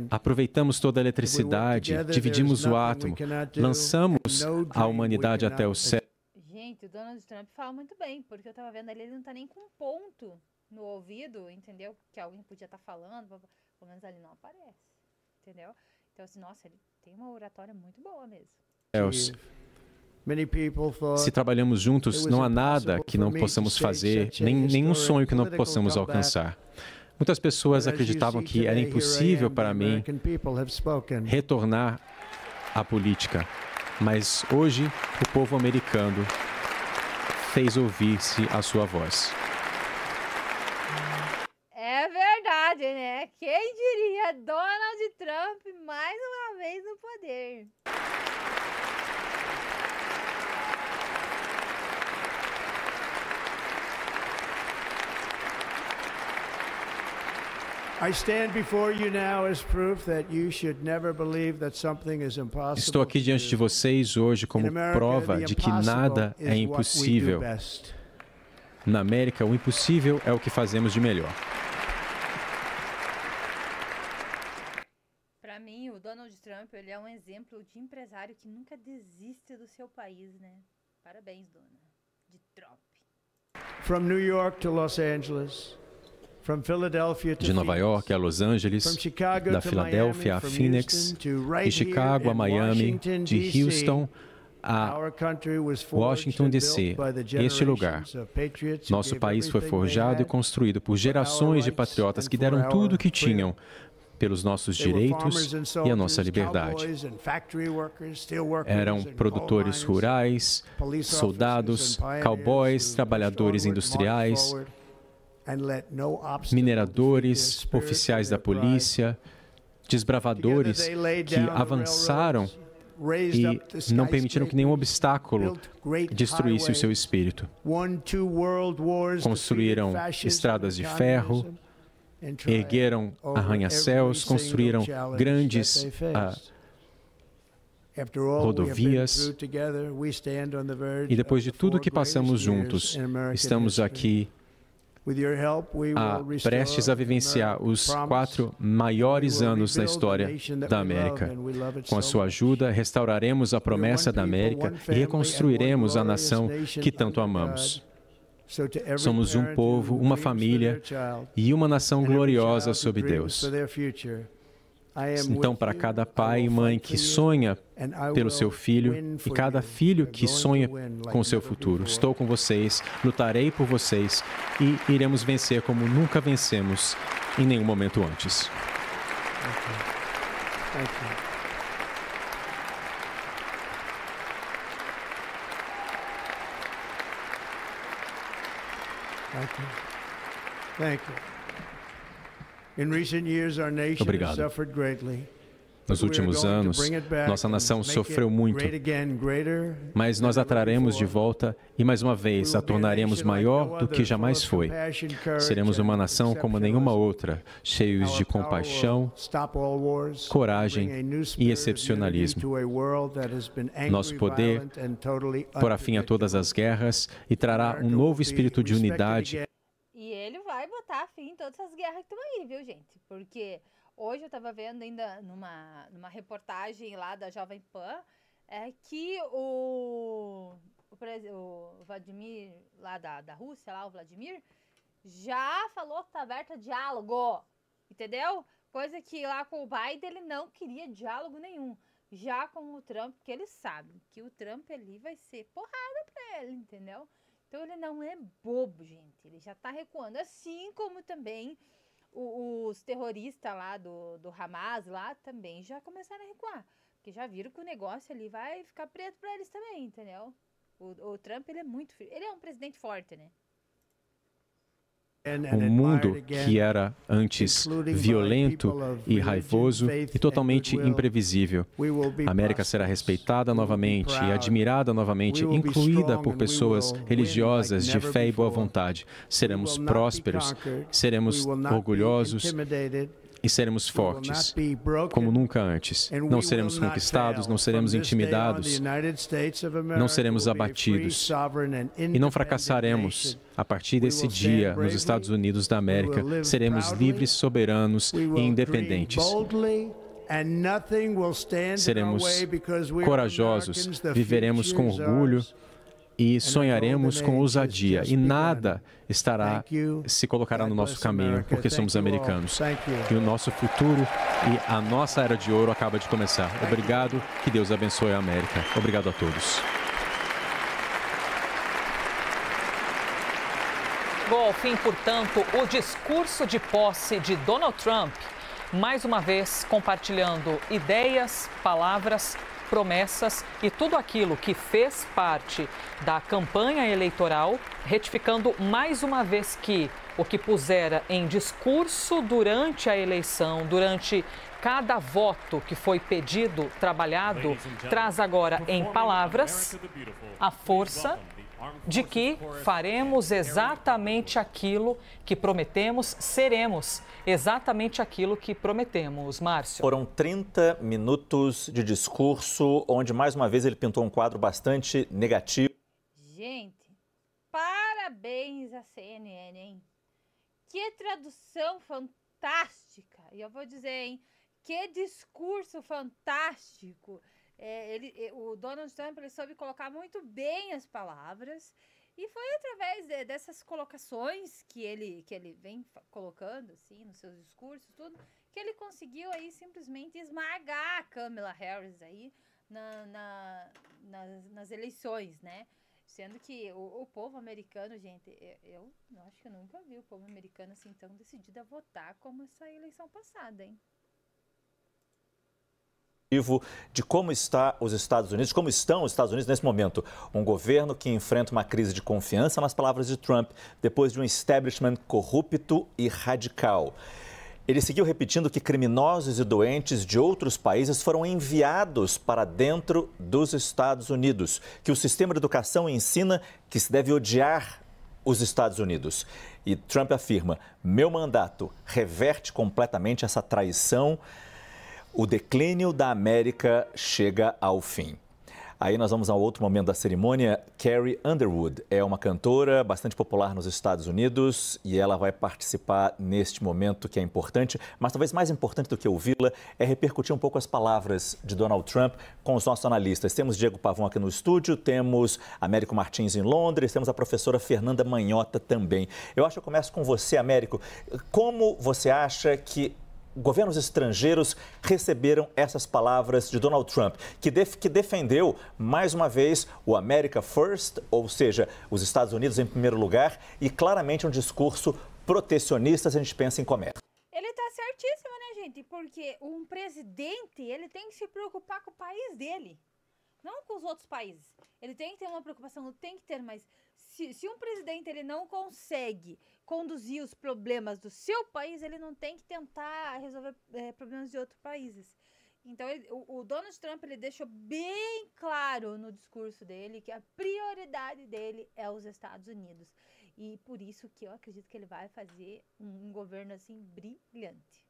aproveitamos toda a eletricidade, dividimos o átomo, lançamos a humanidade até o céu. Gente, o Donald Trump fala muito bem, porque eu tava vendo ali, ele não tá nem com um ponto no ouvido, entendeu? Que alguém podia estar falando, pelo menos ali não aparece, entendeu? Então, assim, nossa, ele tem uma oratória muito boa mesmo. Se trabalhamos juntos, não há nada que não possamos fazer, nenhum sonho que não possamos alcançar. Muitas pessoas acreditavam que era impossível para mim retornar à política, mas hoje o povo americano fez ouvir-se a sua voz. É verdade, né? Quem diria Donald Trump mais uma vez no poder? Estou aqui diante de vocês hoje como prova de que nada é impossível. Na América, o impossível é o que fazemos de melhor. Para mim, o Donald Trump, ele é um exemplo de empresário que nunca desiste do seu país, né? Parabéns, dona. De Trump. From New York to Los Angeles. De Nova York a Los Angeles, da Filadélfia a Phoenix, de Chicago a Miami, de Houston a Washington, D.C., este lugar. Nosso país foi forjado e construído por gerações de patriotas que deram tudo o que tinham pelos nossos direitos e a nossa liberdade. Eram produtores rurais, soldados, cowboys, trabalhadores industriais, mineradores, oficiais da polícia, desbravadores que avançaram e não permitiram que nenhum obstáculo destruísse o seu espírito. Construíram estradas de ferro, ergueram arranha-céus, construíram grandes rodovias. E depois de tudo que passamos juntos, estamos aqui prestes a vivenciar os 4 maiores anos da história da América. Com a sua ajuda, restauraremos a promessa da América e reconstruiremos a nação que tanto amamos. Somos um povo, uma família e uma nação gloriosa sob Deus. Então, para cada pai e mãe que sonha pelo seu filho e cada filho que sonha com o seu futuro, estou com vocês, lutarei por vocês e iremos vencer como nunca vencemos em nenhum momento antes. Obrigado. Nos últimos anos, nossa nação sofreu muito, mas nós a traremos de volta e, mais uma vez, a tornaremos maior do que jamais foi. Seremos uma nação como nenhuma outra, cheios de compaixão, coragem e excepcionalismo. Nosso poder porá fim a todas as guerras e trará um novo espírito de unidade. E ele vai botar fim em todas as guerras que estão aí, viu, gente? Porque hoje eu estava vendo ainda numa reportagem lá da Jovem Pan que o Vladimir, lá da Rússia, lá o Vladimir, já falou que está aberto a diálogo, entendeu? Coisa que lá com o Biden ele não queria diálogo nenhum. Já com o Trump, porque ele sabe que o Trump ali vai ser porrada para ele, entendeu? Então ele não é bobo, gente, ele já está recuando, assim como também os terroristas lá do Hamas lá também já começaram a recuar, porque já viram que o negócio ali vai ficar preto para eles também, entendeu? O Trump, ele é muito, ele é um presidente forte, né? Um mundo que era antes violento e raivoso e totalmente imprevisível. A América será respeitada novamente e admirada novamente, incluída por pessoas religiosas de fé e boa vontade. Seremos prósperos, seremos orgulhosos e seremos fortes, como nunca antes. Não seremos conquistados, não seremos intimidados, não seremos abatidos e não fracassaremos. A partir desse dia, nos Estados Unidos da América, seremos livres, soberanos e independentes. Seremos corajosos, viveremos com orgulho e sonharemos com ousadia, e nada se colocará no nosso caminho, porque somos americanos. E o nosso futuro e a nossa era de ouro acaba de começar. Obrigado, que Deus abençoe a América. Obrigado a todos. Chegou ao fim, portanto, o discurso de posse de Donald Trump, mais uma vez compartilhando ideias, palavras, promessas e tudo aquilo que fez parte da campanha eleitoral, retificando mais uma vez que o que pusera em discurso durante a eleição, durante cada voto que foi pedido, trabalhado, traz agora em palavras a força de que faremos exatamente aquilo que prometemos, seremos exatamente aquilo que prometemos. Márcio. Foram 30 minutos de discurso, onde mais uma vez ele pintou um quadro bastante negativo. Gente, parabéns à CNN, hein? Que tradução fantástica! E eu vou dizer, hein? Que discurso fantástico! O Donald Trump ele soube colocar muito bem as palavras e foi através dessas colocações que ele vem colocando assim nos seus discursos, tudo, que ele conseguiu aí simplesmente esmagar a Kamala Harris aí nas eleições, né? Sendo que o povo americano, gente, eu acho que eu nunca vi o povo americano assim tão decidido a votar como essa eleição passada, hein? De como estão os Estados Unidos nesse momento. Um governo que enfrenta uma crise de confiança, nas palavras de Trump, depois de um establishment corrupto e radical. Ele seguiu repetindo que criminosos e doentes de outros países foram enviados para dentro dos Estados Unidos, que o sistema de educação ensina que se deve odiar os Estados Unidos. E Trump afirma: meu mandato reverte completamente essa traição. O declínio da América chega ao fim. Aí nós vamos ao outro momento da cerimônia. Carrie Underwood é uma cantora bastante popular nos Estados Unidos e ela vai participar neste momento que é importante, mas talvez mais importante do que ouvi-la é repercutir um pouco as palavras de Donald Trump com os nossos analistas. Temos Diego Pavão aqui no estúdio, temos Américo Martins em Londres, temos a professora Fernanda Manhota também. Eu acho que eu começo com você, Américo. Como você acha que governos estrangeiros receberam essas palavras de Donald Trump, que defendeu, mais uma vez, o America First, ou seja, os Estados Unidos em primeiro lugar, e claramente um discurso protecionista se a gente pensa em comércio. Ele tá certíssimo, né, gente? Porque um presidente, ele tem que se preocupar com o país dele, não com os outros países. Ele tem que ter uma preocupação, tem que ter, mas se um presidente ele não consegue conduzir os problemas do seu país, ele não tem que tentar resolver problemas de outros países. Então, o Donald Trump, ele deixou bem claro no discurso dele que a prioridade dele é os Estados Unidos. E por isso que eu acredito que ele vai fazer um governo, assim, brilhante.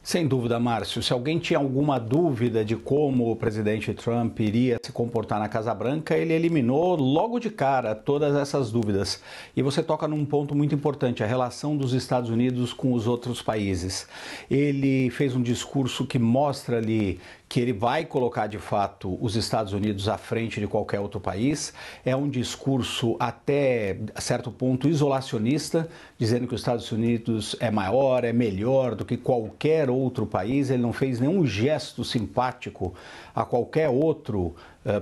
Sem dúvida, Márcio. Se alguém tinha alguma dúvida de como o presidente Trump iria se comportar na Casa Branca, ele eliminou logo de cara todas essas dúvidas. E você toca num ponto muito importante, a relação dos Estados Unidos com os outros países. Ele fez um discurso que mostra ali que ele vai colocar de fato os Estados Unidos à frente de qualquer outro país. É um discurso até certo ponto isolacionista, dizendo que os Estados Unidos é maior, é melhor do que qualquer outro país. Ele não fez nenhum gesto simpático a qualquer outro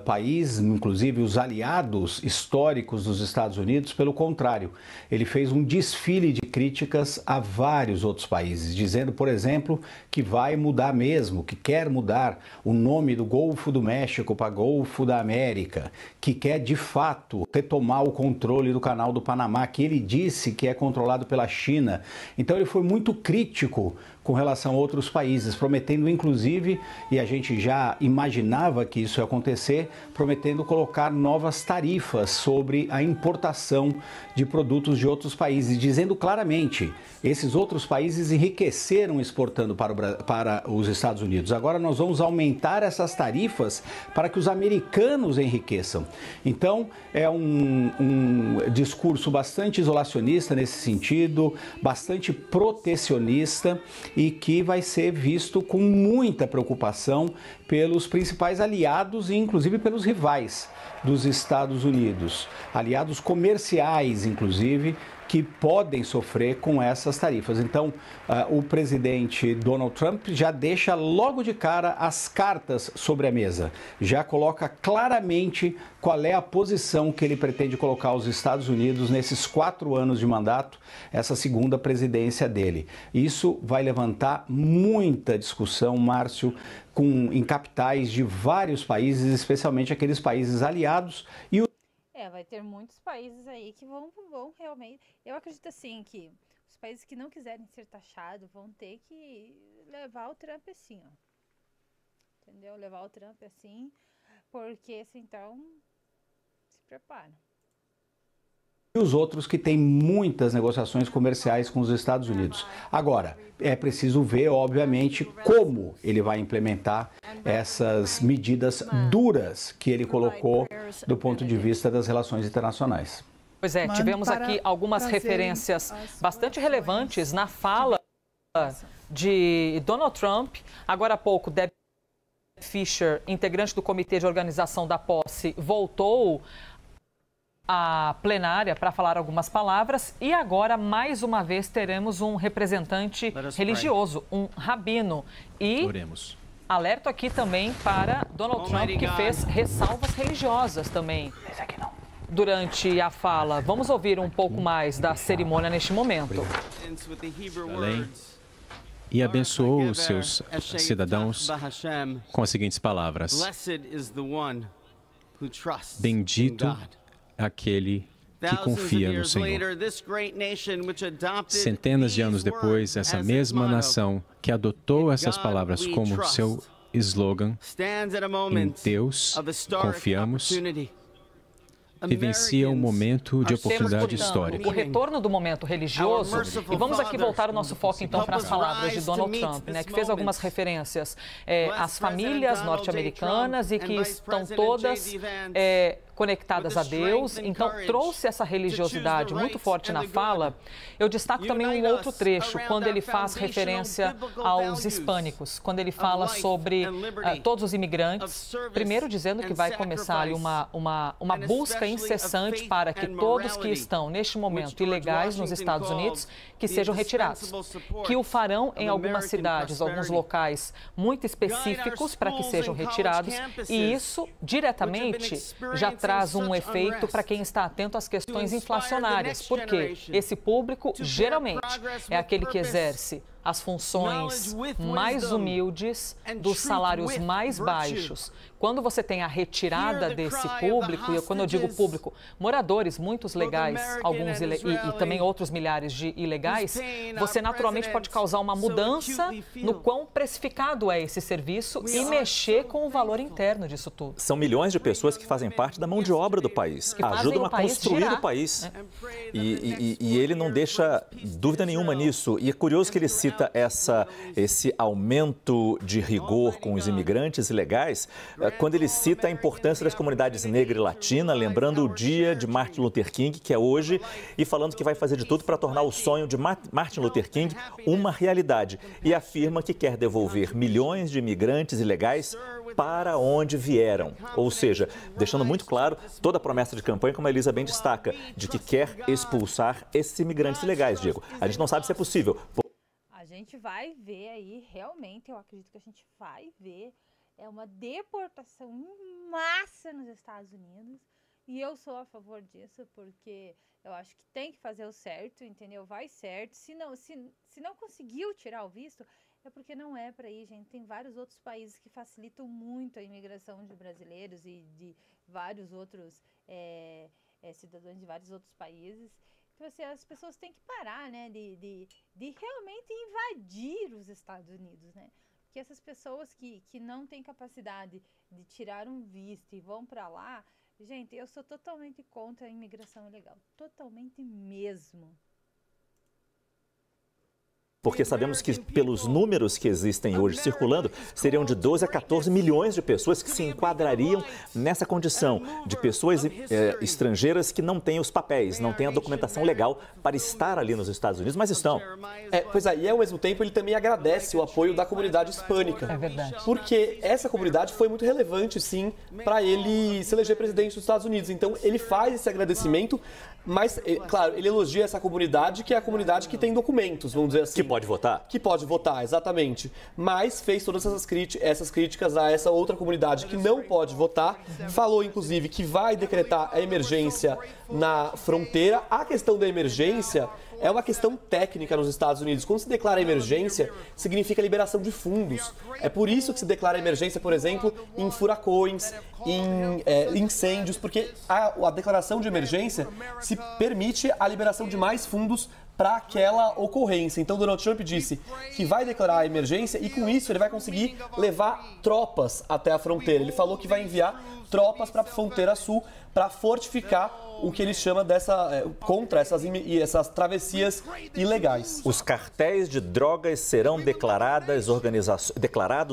país, inclusive os aliados históricos dos Estados Unidos. Pelo contrário, ele fez um desfile de críticas a vários outros países, dizendo, por exemplo, que vai mudar mesmo, que quer mudar o nome do Golfo do México para Golfo da América, que quer de fato retomar o controle do Canal do Panamá, que ele disse que é controlado pela China. Então ele foi muito crítico com relação a outros países, prometendo inclusive, e a gente já imaginava que isso ia acontecer, prometendo colocar novas tarifas sobre a importação de produtos de outros países, dizendo claramente, esses outros países enriqueceram exportando para os Estados Unidos. Agora nós vamos aumentar essas tarifas para que os americanos enriqueçam. Então é um discurso bastante isolacionista nesse sentido, bastante protecionista, e que vai ser visto com muita preocupação pelos principais aliados e inclusive pelos rivais dos Estados Unidos, aliados comerciais inclusive, que podem sofrer com essas tarifas. Então, o presidente Donald Trump já deixa logo de cara as cartas sobre a mesa, já coloca claramente qual é a posição que ele pretende colocar os Estados Unidos nesses 4 anos de mandato, essa segunda presidência dele. Isso vai levantar muita discussão, Márcio, em capitais de vários países, especialmente aqueles países aliados e vai ter muitos países aí que vão realmente... Eu acredito assim que os países que não quiserem ser taxados vão ter que levar o Trump assim, ó. Entendeu? Levar o Trump assim, porque assim, então, se prepara. E os outros que têm muitas negociações comerciais com os Estados Unidos. Agora, é preciso ver, obviamente, como ele vai implementar essas medidas duras que ele colocou do ponto de vista das relações internacionais. Pois é, tivemos aqui algumas referências bastante relevantes na fala de Donald Trump. Agora há pouco, Debbie Fischer, integrante do Comitê de Organização da Posse, voltou à plenária para falar algumas palavras e agora, mais uma vez, teremos um representante religioso, um rabino. E oremos. Alerto aqui também para Donald Trump, que fez ressalvas religiosas também durante a fala. Vamos ouvir um pouco mais da cerimônia neste momento. Além. E abençoou os seus cidadãos com as seguintes palavras: bendito aquele que confia no Senhor. Centenas de anos depois, essa mesma nação que adotou essas palavras como seu slogan, em Deus confiamos, vivencia um momento de oportunidade histórica. O retorno do momento religioso, e vamos aqui voltar o nosso foco então para as palavras de Donald Trump, né, que fez algumas referências às famílias norte-americanas e que estão todas conectadas a Deus, então trouxe essa religiosidade muito forte na fala. Eu destaco também um outro trecho, quando ele faz referência aos hispânicos, quando ele fala sobre todos os imigrantes, primeiro dizendo que vai começar ali uma busca incessante para que todos que estão, neste momento, ilegais nos Estados Unidos, que sejam retirados, que o farão em algumas cidades, alguns locais muito específicos para que sejam retirados, e isso diretamente já traz um efeito para quem está atento às questões inflacionárias, porque esse público geralmente é aquele que exerce as funções mais humildes, dos salários mais baixos. Quando você tem a retirada desse público, e quando eu digo público, moradores, muitos legais, alguns e também outros milhares de ilegais, você naturalmente pode causar uma mudança no quão precificado é esse serviço e mexer com o valor interno disso tudo. São milhões de pessoas que fazem parte da mão de obra do país, ajudam a construir o país. E ele não deixa dúvida nenhuma nisso. E é curioso que ele cita esse aumento de rigor com os imigrantes ilegais, quando ele cita a importância das comunidades negra e latina, lembrando o dia de Martin Luther King, que é hoje, e falando que vai fazer de tudo para tornar o sonho de Martin Luther King uma realidade. E afirma que quer devolver milhões de imigrantes ilegais para onde vieram. Ou seja, deixando muito claro toda a promessa de campanha, como a Elisa bem destaca, de que quer expulsar esses imigrantes ilegais, Diego. A gente não sabe se é possível. A gente vai ver aí, realmente, eu acredito que a gente vai ver uma deportação em massa nos Estados Unidos. E eu sou a favor disso, porque eu acho que tem que fazer o certo, entendeu? Vai certo. Se não conseguiu tirar o visto, é porque não é para ir, gente. Tem vários outros países que facilitam muito a imigração de brasileiros e de vários outros cidadãos de vários outros países. Então, assim, as pessoas têm que parar, né, de realmente invadir os Estados Unidos, né? Porque essas pessoas que não têm capacidade de tirar um visto e vão para lá, gente, eu sou totalmente contra a imigração ilegal, totalmente mesmo. Porque sabemos que, pelos números que existem hoje circulando, seriam de 12 a 14 milhões de pessoas que se enquadrariam nessa condição, de pessoas estrangeiras que não têm os papéis, não têm a documentação legal para estar ali nos Estados Unidos, mas estão. Pois é, e ao mesmo tempo ele também agradece o apoio da comunidade hispânica. É verdade. Porque essa comunidade foi muito relevante, sim, para ele se eleger presidente dos Estados Unidos. Então ele faz esse agradecimento, mas, claro, ele elogia essa comunidade, que é a comunidade que tem documentos, vamos dizer assim. Que pode votar? Que pode votar, exatamente. Mas fez todas essas críticas a essa outra comunidade que não pode votar. Falou, inclusive, que vai decretar a emergência na fronteira. A questão da emergência é uma questão técnica nos Estados Unidos. Quando se declara emergência, significa liberação de fundos. É por isso que se declara emergência, por exemplo, em furacões, em incêndios, porque a declaração de emergência se permite a liberação de mais fundos para aquela ocorrência. Então, Donald Trump disse que vai declarar a emergência e, com isso, ele vai conseguir levar tropas até a fronteira. Ele falou que vai enviar tropas para a fronteira sul para fortificar o que ele chama contra essas travessias ilegais. Os cartéis de drogas serão declarados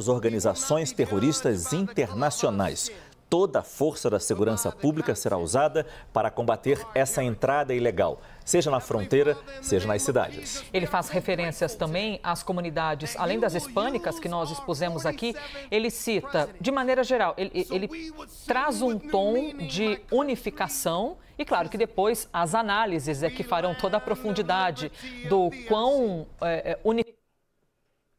organizações terroristas internacionais. Toda a força da segurança pública será usada para combater essa entrada ilegal, seja na fronteira, seja nas cidades. Ele faz referências também às comunidades, além das hispânicas que nós expusemos aqui, ele cita, de maneira geral, ele traz um tom de unificação e, claro, que depois as análises que farão toda a profundidade do quão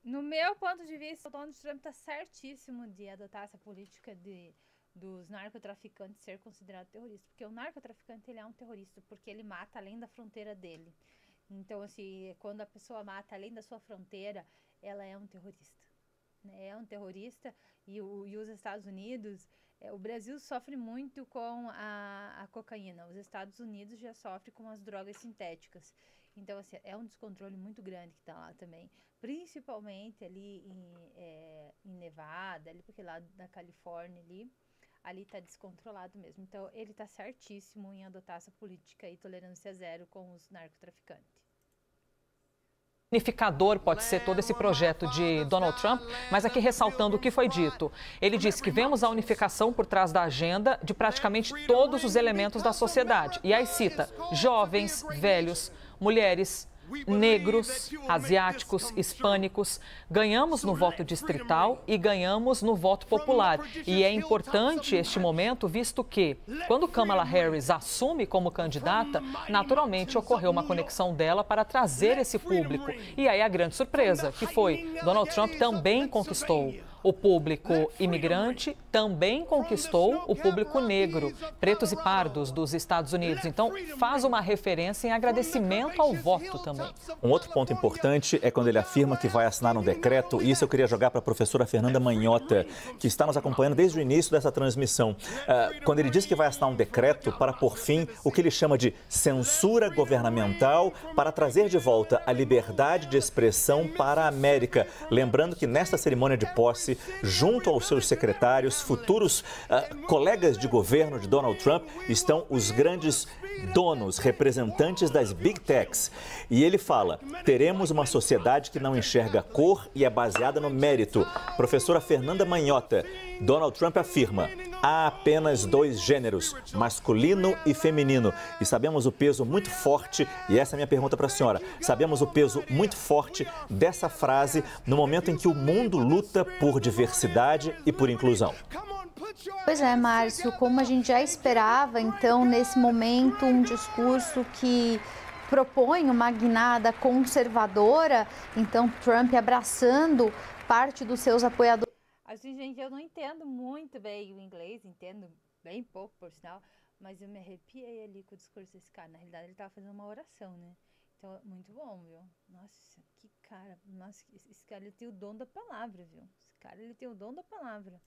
No meu ponto de vista, o Donald Trump está certíssimo de adotar essa política dos narcotraficantes ser considerado terrorista, porque o narcotraficante ele é um terrorista, porque ele mata além da fronteira dele. Então, assim, quando a pessoa mata além da sua fronteira, ela é um terrorista, né? É um terrorista e os Estados Unidos, o Brasil sofre muito com a cocaína, os Estados Unidos já sofrem com as drogas sintéticas. Então, assim, é um descontrole muito grande que está lá também, principalmente ali em Nevada, ali porque lá da Califórnia ali está descontrolado mesmo. Então, ele está certíssimo em adotar essa política e tolerância zero com os narcotraficantes. unificador pode ser todo esse projeto de Donald Trump, mas aqui ressaltando o que foi dito. Ele disse que vemos a unificação por trás da agenda de praticamente todos os elementos da sociedade. E aí cita jovens, velhos, mulheres, negros, asiáticos, hispânicos. Ganhamos no voto distrital e ganhamos no voto popular. E é importante este momento, visto que, quando Kamala Harris assume como candidata, naturalmente ocorreu uma conexão dela para trazer esse público. E aí a grande surpresa, que foi Donald Trump também conquistou o público imigrante, também conquistou o público negro, pretos e pardos dos Estados Unidos. Então, faz uma referência em agradecimento ao voto também. Um outro ponto importante é quando ele afirma que vai assinar um decreto, e isso eu queria jogar para a professora Fernanda Manhota, que está nos acompanhando desde o início dessa transmissão. Quando ele diz que vai assinar um decreto para pôr fim o que ele chama de censura governamental, para trazer de volta a liberdade de expressão para a América. Lembrando que nesta cerimônia de posse, junto aos seus secretários, futuros colegas de governo de Donald Trump, estão os grandes donos, representantes das Big Techs. E ele fala, teremos uma sociedade que não enxerga cor e é baseada no mérito. Professora Fernanda Manhota, Donald Trump afirma, há apenas 2 gêneros, masculino e feminino. E sabemos o peso muito forte, e essa é a minha pergunta para a senhora, sabemos o peso muito forte dessa frase no momento em que o mundo luta por diversidade e por inclusão. Pois é, Márcio, como a gente já esperava, então, nesse momento, um discurso que propõe uma guinada conservadora, então Trump abraçando parte dos seus apoiadores. Assim, gente, eu não entendo muito bem o inglês, entendo bem pouco, por sinal, mas eu me arrepiei ali com o discurso desse cara. Na realidade, ele estava fazendo uma oração, né? Então, muito bom, viu? Nossa, que cara, nossa, esse cara, ele tem o dom da palavra, viu? Esse cara, ele tem o dom da palavra.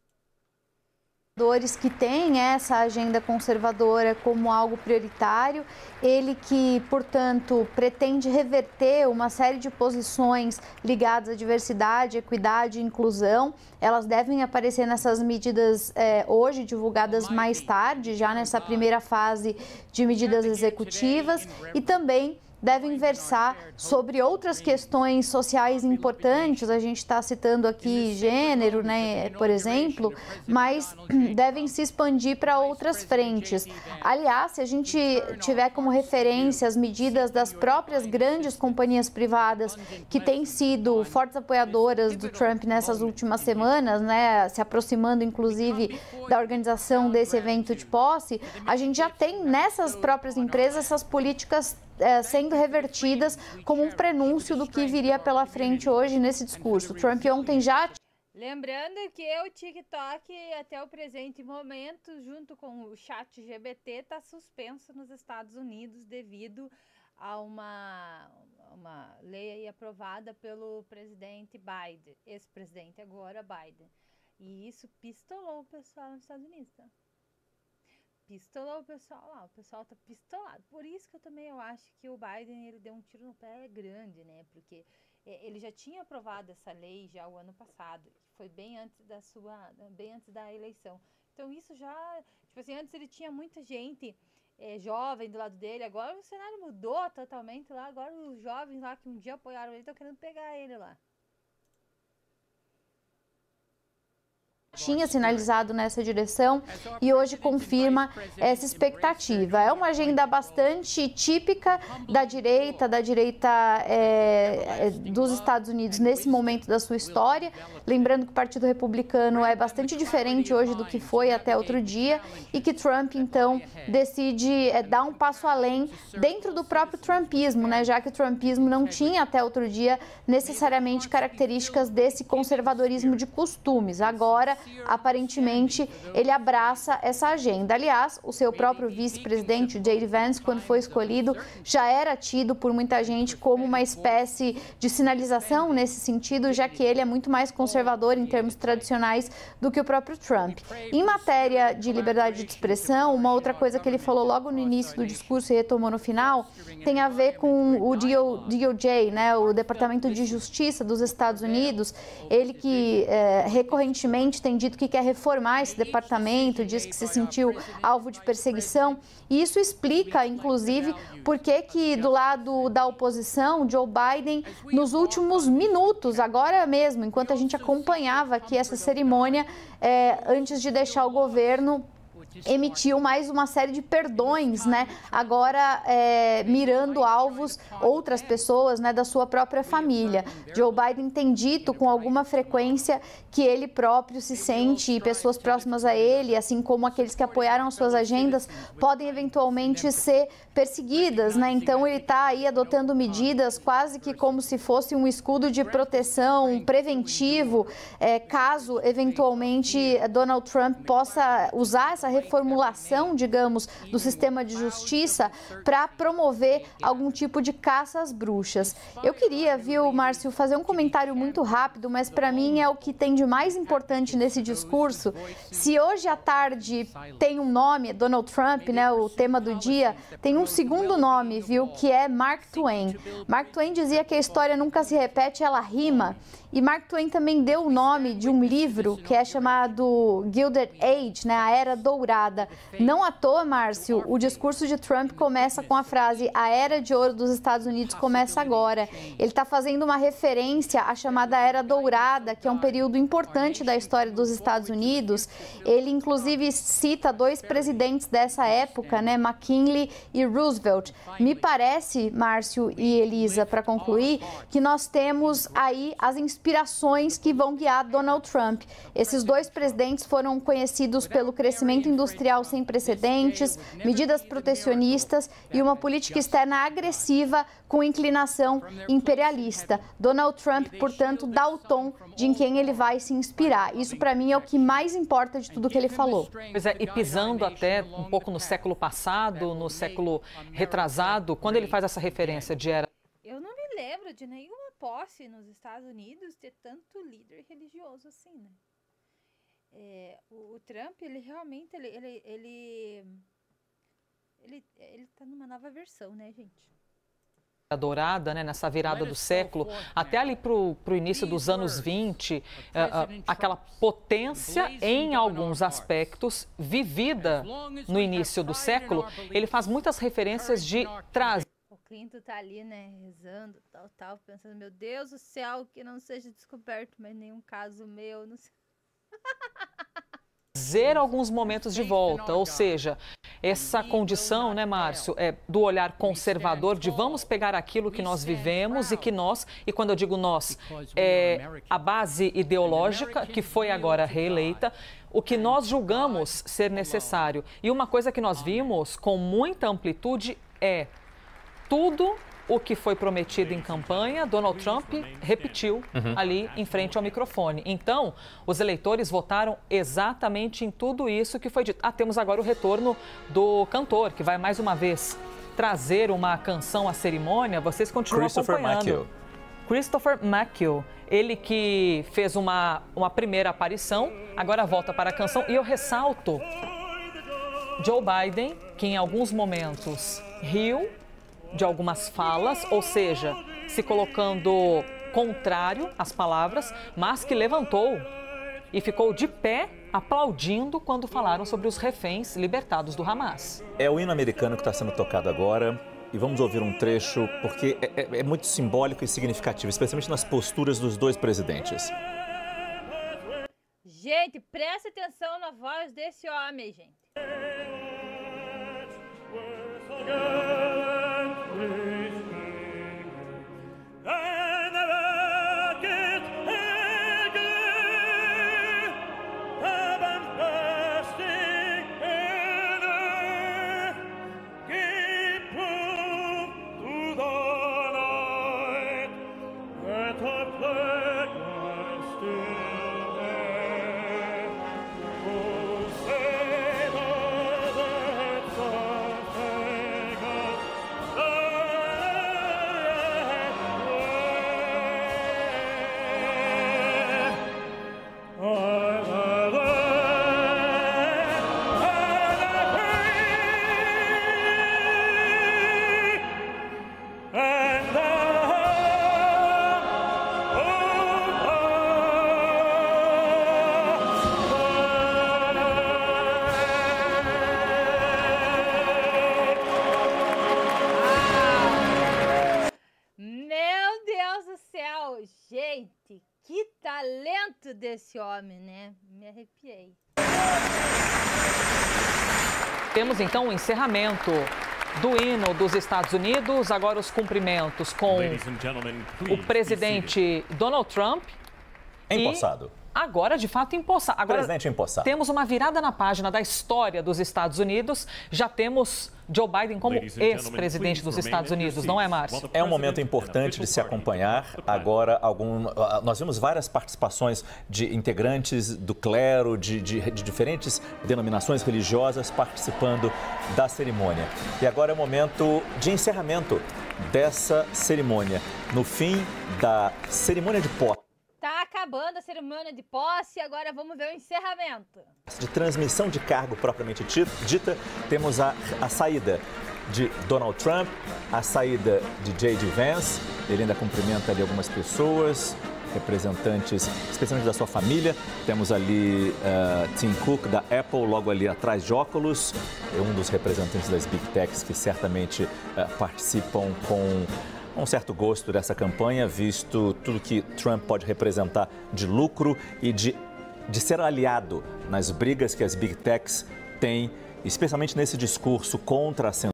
Que tem essa agenda conservadora como algo prioritário, ele que, portanto, pretende reverter uma série de posições ligadas à diversidade, equidade e inclusão. Elas devem aparecer nessas medidas hoje, divulgadas mais tarde, já nessa primeira fase de medidas executivas, e também devem versar sobre outras questões sociais importantes. A gente está citando aqui gênero, né, por exemplo, mas devem se expandir para outras frentes. Aliás, se a gente tiver como referência as medidas das próprias grandes companhias privadas que têm sido fortes apoiadoras do Trump nessas últimas semanas, né, se aproximando inclusive da organização desse evento de posse, a gente já tem nessas próprias empresas essas políticas sendo revertidas como um prenúncio do que viria pela frente hoje nesse discurso. Trump ontem já... Lembrando que o TikTok, até o presente momento, junto com o ChatGPT, está suspenso nos Estados Unidos devido a uma lei aí aprovada pelo presidente Biden, ex-presidente agora Biden. E isso pistolou o pessoal nos Estados Unidos, tá? Pistolou o pessoal lá, o pessoal tá pistolado. Por isso que eu acho que o Biden, ele deu um tiro no pé grande, né? Porque ele já tinha aprovado essa lei já o ano passado, foi bem antes da eleição. Então isso já, tipo assim, antes ele tinha muita gente jovem do lado dele, agora o cenário mudou totalmente lá, agora os jovens lá que um dia apoiaram ele estão querendo pegar ele lá. Tinha sinalizado nessa direção e hoje confirma essa expectativa. É uma agenda bastante típica da direita dos Estados Unidos nesse momento da sua história. Lembrando que o Partido Republicano é bastante diferente hoje do que foi até outro dia e que Trump, então, decide dar um passo além dentro do próprio trumpismo, né? Já que o trumpismo não tinha até outro dia necessariamente características desse conservadorismo de costumes. Agora, aparentemente, ele abraça essa agenda. Aliás, o seu próprio vice-presidente, J.D. Vance, quando foi escolhido, já era tido por muita gente como uma espécie de sinalização nesse sentido, já que ele é muito mais conservador em termos tradicionais do que o próprio Trump. Em matéria de liberdade de expressão, uma outra coisa que ele falou logo no início do discurso e retomou no final, tem a ver com o DOJ, né, o Departamento de Justiça dos Estados Unidos, ele que recorrentemente tem tem dito que quer reformar esse departamento, diz que se sentiu alvo de perseguição. E isso explica, inclusive, por que do lado da oposição, Joe Biden, nos últimos minutos, agora mesmo, enquanto a gente acompanhava aqui essa cerimônia, antes de deixar o governo, emitiu mais uma série de perdões, né? Agora mirando alvos, outras pessoas, né, da sua própria família. Joe Biden tem dito com alguma frequência que ele próprio se sente, e pessoas próximas a ele, assim como aqueles que apoiaram as suas agendas, podem eventualmente ser perseguidas, né? Então ele está aí adotando medidas quase que como se fosse um escudo de proteção preventivo, caso eventualmente Donald Trump possa usar essa reformulação, digamos, do sistema de justiça para promover algum tipo de caça às bruxas. Eu queria, viu, Márcio, fazer um comentário muito rápido, mas para mim é o que tem de mais importante nesse discurso. Se hoje à tarde tem um nome, Donald Trump, né, o tema do dia, tem um segundo nome, viu, que é Mark Twain. Mark Twain dizia que a história nunca se repete, ela rima. E Mark Twain também deu o nome de um livro que é chamado Gilded Age, né, a Era Dourada. Não à toa, Márcio, o discurso de Trump começa com a frase "A Era de Ouro dos Estados Unidos começa agora". Ele está fazendo uma referência à chamada Era Dourada, que é um período importante da história dos Estados Unidos. Ele, inclusive, cita dois presidentes dessa época, né, McKinley e Roosevelt. Me parece, Márcio e Elisa, para concluir, que nós temos aí as inspirações que vão guiar Donald Trump. Esses dois presidentes foram conhecidos pelo crescimento industrial sem precedentes, medidas protecionistas e uma política externa agressiva com inclinação imperialista. Donald Trump, portanto, dá o tom de em quem ele vai se inspirar. Isso, para mim, é o que mais importa de tudo que ele falou. Pois é, e pisando até um pouco no século passado, no século retrasado, quando ele faz essa referência de era... Eu não me lembro de nenhuma posse nos Estados Unidos ter tanto líder religioso assim, né? O Trump, ele realmente, ele tá numa nova versão, né, gente? Dourada, né, nessa virada do século, até ali pro início dos anos 20, aquela potência em alguns aspectos vivida no início do século, ele faz muitas referências de trazer. O Clinton tá ali, né, rezando, tal, pensando, meu Deus do céu, que não seja descoberto mais nenhum caso meu, não sei. Trazer alguns momentos de volta, ou seja, essa condição, né, Márcio, do olhar conservador, de vamos pegar aquilo que nós vivemos e quando eu digo nós, a base ideológica, que foi agora reeleita, o que nós julgamos ser necessário. E uma coisa que nós vimos com muita amplitude é tudo o que foi prometido em campanha, Donald Trump repetiu ali em frente ao microfone. Então, os eleitores votaram exatamente em tudo isso que foi dito. Temos agora o retorno do cantor, que vai mais uma vez trazer uma canção à cerimônia. Vocês continuam acompanhando. Christopher McHugh, ele que fez uma primeira aparição, agora volta para a canção. E eu ressalto Joe Biden, que em alguns momentos riu de algumas falas, ou seja, se colocando contrário às palavras, mas que levantou e ficou de pé aplaudindo quando falaram sobre os reféns libertados do Hamas. É o hino americano que está sendo tocado agora e vamos ouvir um trecho porque é muito simbólico e significativo, especialmente nas posturas dos dois presidentes. Gente, presta atenção na voz desse homem, gente. encerramento desse homem, né? Me arrepiei. Temos então o encerramento do hino dos Estados Unidos, agora os cumprimentos com o presidente Donald Trump. Empossado. Agora, de fato, empossado. Agora, presidente empossado. Temos uma virada na página da história dos Estados Unidos. Já temos Joe Biden como ex-presidente dos Estados Unidos, não é, Márcio? É um momento importante de se acompanhar. Agora, nós vimos várias participações de integrantes do clero, de diferentes denominações religiosas participando da cerimônia. E agora é o momento de encerramento dessa cerimônia. No fim da cerimônia de posse. Tá acabando a cerimônia de posse, agora vamos ver o encerramento. De transmissão de cargo propriamente dita, temos a saída de Donald Trump, a saída de J.D. Vance, ele ainda cumprimenta ali algumas pessoas, representantes, especialmente da sua família. Temos ali Tim Cook, da Apple, logo ali atrás de óculos, é um dos representantes das Big Techs que certamente participam com um certo gosto dessa campanha, visto tudo que Trump pode representar de lucro e de ser aliado nas brigas que as Big Techs têm, especialmente nesse discurso contra a censura.